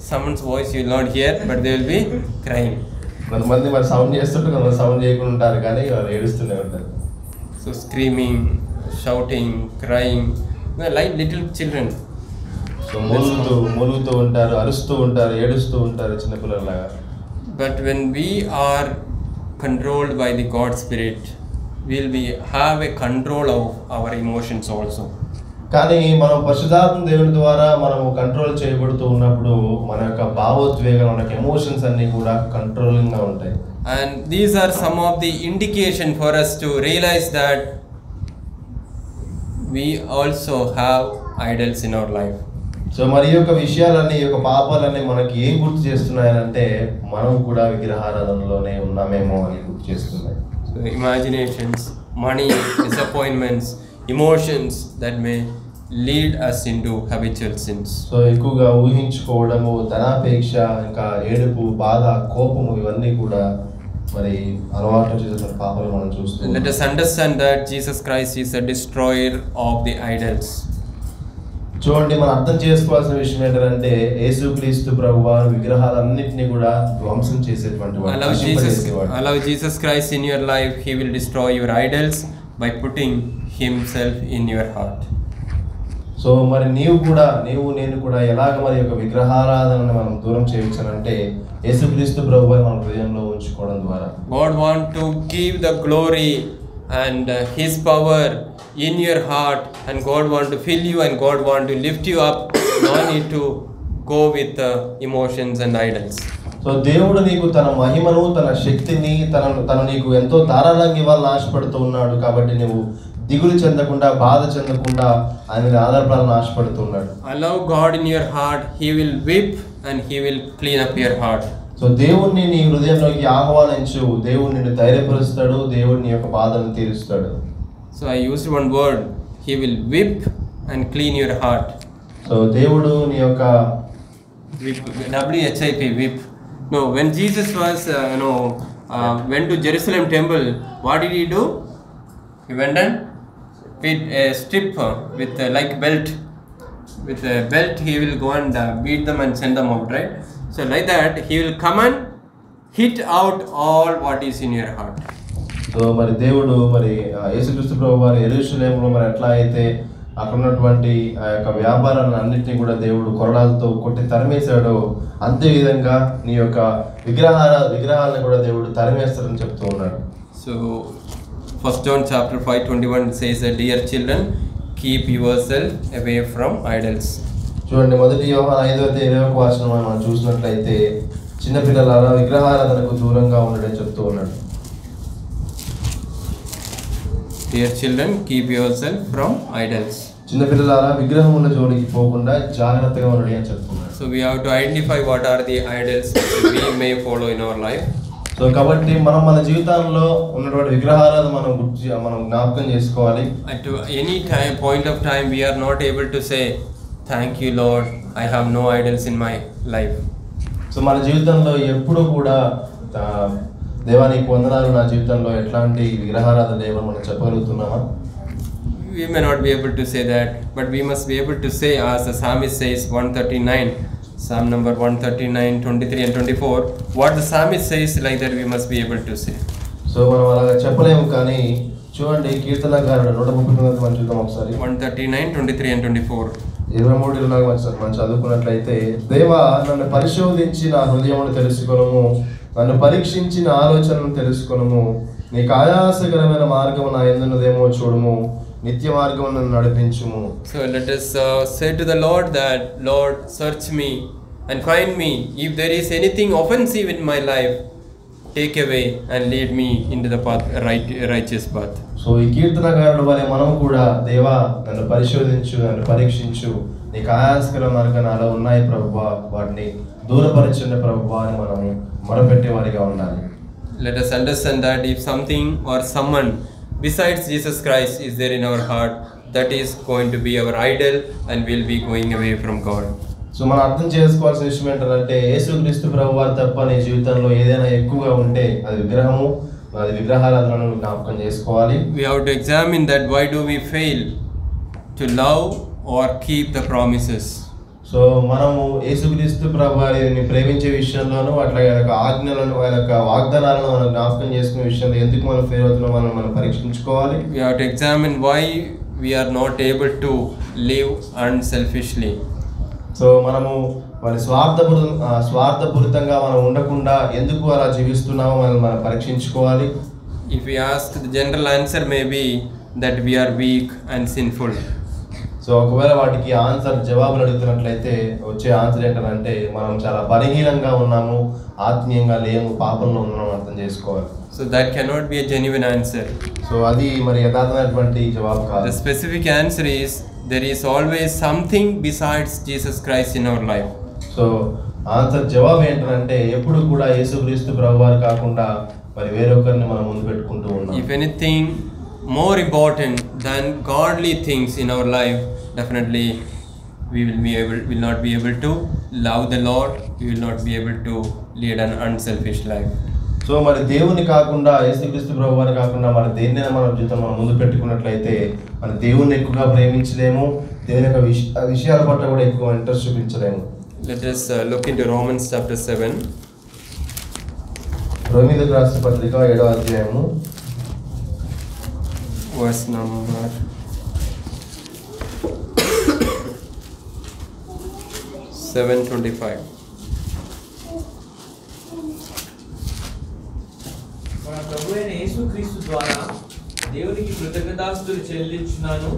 someone's voice you will not hear, but they will be crying. కొంతమంది మరి సౌండ్ చేస్తుంటే కొంతమంది సౌండ్ చేయకుండా ఉంటారు కానీ వాళ్ళు ఏడుస్తూనే ఉంటారు. So screaming, shouting, crying, like little children. So మూలుగుతూ ఉంటారు, అరుస్తూ ఉంటారు, ఏడుస్తూ ఉంటారు చిన్నపిల్లలాగా. But when we are controlled by the God Spirit, will we have a control of our emotions also. కానీ మనం పరిశుద్ధాత్మ దేవుని ద్వారా మనము కంట్రోల్ చేయబడుతూ ఉన్నప్పుడు మన యొక్క భావోద్వేగం, మన యొక్క ఎమోషన్స్ అన్ని కూడా కంట్రోలింగ్ గా ఉంటాయి. And these are some of the indication for us to realize that we also have idols in our life. So మరి ఈ యొక్క విషయాలన్నీ, ఈ యొక్క పాపాలన్నీ మనకి ఏం గుర్తు చేస్తున్నాయనంటే మనం కూడా విగ్రహారాధనలోనే ఉన్నామేమో అని గుర్తు చేస్తున్నాయి. So imaginations, money, disappointments, emotions that may lead us into habitual sins. So ఎక్కువగా ఊహించుకోవడము, ధనాపేక్ష, ఇంకా ఏడుపు, బాధ, కోపము, ఇవన్నీ కూడా మరి అలవాటు చేసిన పాపాలు మనం చూస్తాం. Let us understand that Jesus Christ is a destroyer of the idols. చూడండి, మనం అర్థం చేసుకోవాల్సిన విషయం ఏంటంటే యేసుక్రీస్తు ప్రభువారు విగ్రహాలన్నింటినీ కూడా ధ్వంసం చేసేటువంటి వాడు. Allow Jesus Christ in your life. He will destroy your idols by putting himself in your heart. So మరి నేను కూడా ఎలాగ మరి యొక్క విగ్రహారాధనను మనం దూరం చేయవచ్చునంటే యేసుక్రీస్తు ప్రభువుని మన హృదయంలో ఉంచుకోవడం ద్వారా God want to give the glory and His power in your heart, and God want to fill you, and God want to lift you up. No need to go with emotions and idols. So దేవుడు నీకు తన మహిమను, తన శక్తిని, తను నీకు ఎంతో ధారాళంగా ఇవ్వాలని ఆశపడుతూ ఉన్నాడు. కాబట్టి నువ్వు దిగులు చెందకుండా, బాధ చెందకుండా ఆయన ఆధారపడాలని ఆశపడుతున్నాడు. Allow God in your heart. He will whip and He will clean up your heart. So దేవుణ్ణి నీ హృదయంలోకి ఆహ్వానించు. దేవుడు నిన్ను ధైర్యపరుస్తాడు. దేవుడు నీ యొక్క బాధను తీరుస్తాడు. So I used one word. He will whip and clean your heart. So దేవుడు నీ యొక్క Whip, WHIP, whip. No, when Jesus was went to Jerusalem temple, what did He do? He went and beat a strip with like belt. With a belt, He will go and beat them and send them out, right? So like that, He will come and hit out all what is in your heart. So మరి దేవుడు మరి యేసుక్రీస్తు ప్రభు వారు యెరూషలేములో మరి ఎట్లా అయితే అక్కడ ఉన్నటువంటి ఆ యొక్క వ్యాపారాలను అన్నింటినీ కూడా దేవుడు కొరడాలతో కొట్టి తరిమేశాడో, అంతే విధంగా నీ యొక్క విగ్రహాలను కూడా దేవుడు తరిమేస్తాడని చెప్తూ ఉన్నాడు. So 1 John chapter 5:21 says that, dear children, keep yourself away from idols. చూడండి, 1 యోహాను 5:21 మనం చూసినట్లయితే, చిన్నపిల్లలారా విగ్రహారాధనకు దూరంగా ఉండడని చెప్తూ ఉన్నాడు. Dear children, keep yourself from idols. చిన్నపిల్లలారా విగ్రహముల జోలికి పోకుండా జాగ్రత్తగా ఉండండి అని చెప్తున్నాడు. So we have to identify what are the idols we may follow in our life. So కాబట్టి మనం మన జీవితంలో ఉన్నటువంటి విగ్రహాలను మనం జ్ఞాపకం చేసుకోవాలి. At any point of time we are not able to say, thank you Lord, I have no idols in my life. So మన జీవితంలో ఎప్పుడూ కూడా దేవానికి వందనాలు, నా జీవితంలో ఎట్లాంటి విగ్రహారాధన లేవని మనం చెప్పగలుగుతున్నామా? We may not be able to say that, but we must be able to say, as the psalmist says, 139, Psalm number 139, 23 and 24, what the psalmist says, like that we must be able to say. So మనం అలాగా చెప్పలేము, కానీ చూడండి కీర్తనకారుడు 139 మనం చూద్దాం ఒకసారి. 139, 23 and 24. 23 మనం చదువుకున్నట్లయితే, దేవా నన్ను పరిశోధించి నా హృదయమును తెలుసుకొనుము, నన్ను పరీక్షించి నా ఆలోచనను తెలుసుకొనుము, నీకు ఆయాసకరమైన మార్గము నా యందున్నదేమో చూడుము, నిత్య మార్గము నన్ను నడిపించుము. So let us say to the Lord that, Lord, search me and find me. If there is anything offensive in my life, take away and lead me into the path, righteous path. So ఈ కీర్తనకారుడు వలె మనం కూడా, దేవా నన్ను పరిశోధించు, నన్ను పరీక్షించు, నీకు ఆయాసకర మార్గాలు నాలో ఉన్నాయి ప్రభువా, వాటిని దూరపరచండి ప్రభువా అని మనము మొరపెట్టే వారిగా ఉండాలి. Let us understand that if something or someone besides Jesus Christ is there in our heart, that is going to be our idol and we'll be going away from God. So మనం అర్థం చేసుకోవాల్సిన విషయం ఏంటంటే, యేసుక్రీస్తు ప్రభు వారు తప్ప నీ జీవితంలో ఏదైనా ఎక్కువగా ఉంటే అది విగ్రహము, అది విగ్రహారాధనను జ్ఞాపకం చేసుకోవాలి. We have to examine that why do we fail to love or keep the promises. So మనము యేసుక్రీస్తు ప్రభు వారిని ప్రేమించే విషయంలోనూ, అట్లాగే ఆయన యొక్క ఆజ్ఞలను, ఆయన యొక్క వాగ్దానాలను మనం జ్ఞాపకం చేసుకునే విషయంలో ఎందుకు మనం ఫెయిల్ అవుతున్నామో మనం పరీక్షించుకోవాలి. We have to examine why we are not able to live unselfishly. So మనము మరి స్వార్థపూరితంగా మనం ఉండకుండా ఎందుకు అలా జీవిస్తున్నామో మనం పరీక్షించుకోవాలి. If we ask, the general answer may be that we are weak and sinful. So ఒకవేళ వాటికి జవాబులు అడుగుతున్నట్లయితే వచ్చే ఆన్సర్ ఏంటంటే, మనం చాలా బలహీనంగా ఉన్నాము, ఆత్మీయంగా లేము, పాపంలో ఉన్నాము అర్థం చేసుకోవాలి. So that cannot be a genuine answer. So అది మరి యథార్థమైనటువంటి జవాబు కాదు. The specific answer is, there is always something besides Jesus Christ in our life. So జవాబు ఏంటంటే, ఎప్పుడు కూడా యేసుక్రీస్తు ప్రభువారు కాకుండా మరి వేరొకరిని మనం ముందు పెట్టుకుంటూ ఉన్నాం. If anything more important than godly things in our life, definitely we will not be able to love the Lord. We will not be able to lead an unselfish life. So మరి దేవుని కాకుండా, యేసుక్రీస్తు ప్రభువారు కాకుండా మరి దేన్నైనా మన జీవితం మనం ముందు పెట్టుకున్నట్లయితే మన దేవుణ్ణి ఎక్కువగా ప్రేమించలేము, దేవుని యొక్క విషయాల పట్ల కూడా ఎక్కువ ఇంట్రెస్ట్ చూపించలేము. Let us look into Romans chapter 7. రోమీయులకు రాసిన పత్రిక 7వ అధ్యాయము verse number 7:25. మన ప్రభువైన యేసుక్రీస్తు ద్వారా దేవునికి కృతజ్ఞతాస్తుతులు చెల్లించున్నాను.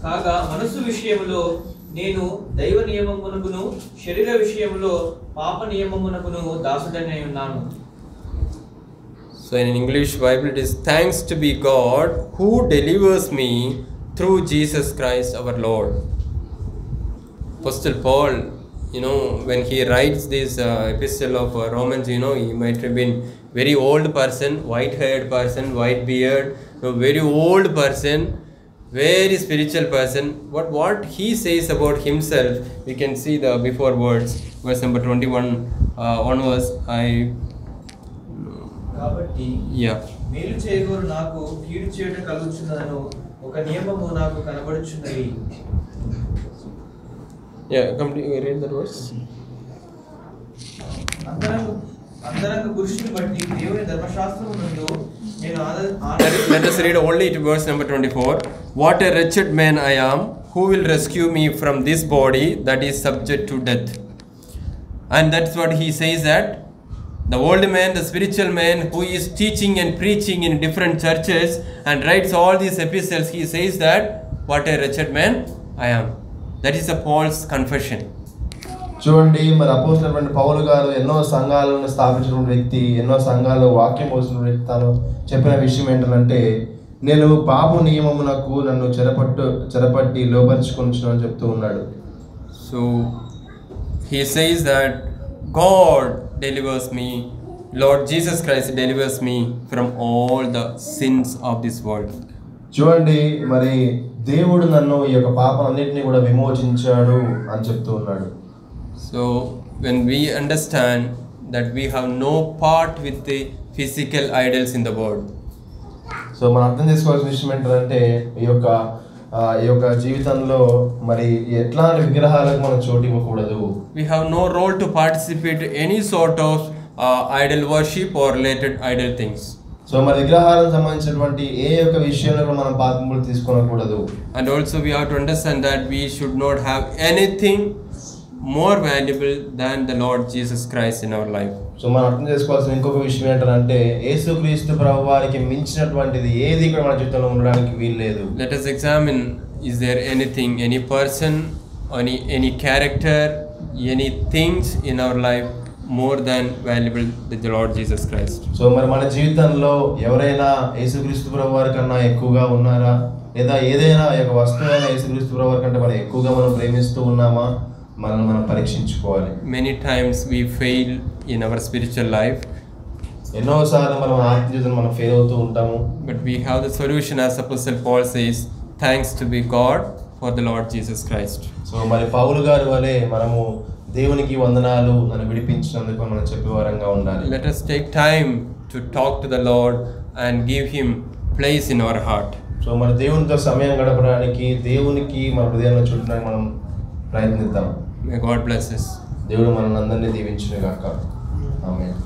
కాగా మనసు విషయంలో నేను దైవ నియమమునకును శరీర విషయంలో పాప నియమమునకును దాసుడనై ఉన్నాను. So in English Bible it is thanks to be God who delivers me through Jesus Christ our Lord. Apostle Paul, when he writes this epistle of Romans, he might have been very old person, white-haired person, white beard, very old person, very spiritual person. What he says about himself, we can see the before words, verse number 21 onwards. కాబట్టి మేలు చేయగోరు నాకు కీడు చేయట కలుగుచున్నదను ఒక నియమము నాకు కనబడుచున్నది. Read that verse. అంతరంగ పురుషుని బట్టి దేవుని ధర్మశాస్త్రమునందు నేను Let us read only to verse number 24. What a wretched man I am, who will rescue me from this body that is subject to death? And that's what he says, that the old man, the spiritual man who is teaching and preaching in different churches and writes all these epistles, he says that what a wretched man I am. That is a Paul's confession. చూడండి, మరి అపోస్తలుడైన పౌలు గారు ఎన్నో సంఘాలను స్థాపించిన వ్యక్తి, ఎన్నో సంఘాలు వాక్యం పోసిన వ్యక్తి, తాను చెప్పిన విషయం ఏంటంటే, నేను పాప నియమమునకు నన్ను చెరపట్టి లోబర్చుకొనుచును అని చెప్తూ ఉన్నాడు. So he says that God delivers me, Lord Jesus Christ delivers me from all the sins of this world. చూడండి, మరి దేవుడు నన్ను ఈ యొక్క పాపాలన్నింటినీ కూడా విమోచించాడు అని చెప్తూ ఉన్నాడు. So when we understand that we have no part with the physical idols in the world. So మనం అర్థం చేసుకోవాల్సిన విషయం ఏంటంటే, ఈ యొక్క జీవితంలో మరి ఎట్లాంటి విగ్రహాలకు మనం చోటు ఇవ్వకూడదు. We have no role to participate in any sort of idol worship or related idol things. So మరి విగ్రహాలకు సంబంధించినటువంటి ఏ యొక్క విషయంలో మనం పాపములు తీసుకోకూడదు. And also we have to understand that we should not have anything more valuable than the Lord Jesus Christ in our life. So మనం అర్థం చేసుకోవాల్సిన ఇంకొక విషయం ఏంటంటే, యేసుక్రీస్తు ప్రభువారికి మించినటువంటిది ఏది ఇక్కడ మన జీవితంలో ఉండడానికి వీలు లేదు. Let us examine, is there anything, any person, any character, any things in our life more than valuable than the Lord Jesus Christ? So మరి మన జీవితంలో ఎవరైనా యేసుక్రీస్తు ప్రభువారి కన్నా ఎక్కువగా ఉన్నారా, లేదా ఏదైనా యొక్క వస్తువైనా యేసుక్రీస్తు ప్రభువారి కంటే మనం ఎక్కువగా మనం ప్రేమిస్తూ ఉన్నామా, మనం పరీక్షించుకోవాలి. Many times we fail in our spiritual life. ఎన్నోసార్లు మనం ఆత్మీయ జీవితంలో మనం ఫెయిల్ అవుతూ ఉంటాము. But we have the solution, as Apostle Paul says, thanks to be God for the Lord Jesus Christ. So మరి పౌలు గారి వలె మనము దేవునికి వందనాలు నన్ను విడిపించినందుకు మనం చెప్పేవారంగా ఉండాలి. Let us take time to talk to the Lord and give him place in our heart. So మరి దేవునితో సమయం గడపడానికి, దేవునికి మన హృదయంలో చూడడానికి మనం ప్రయత్నిద్దాం. May God bless us. దేవుడు మనల్ని అందరినీ దీవించును గాక. ఆమేన్.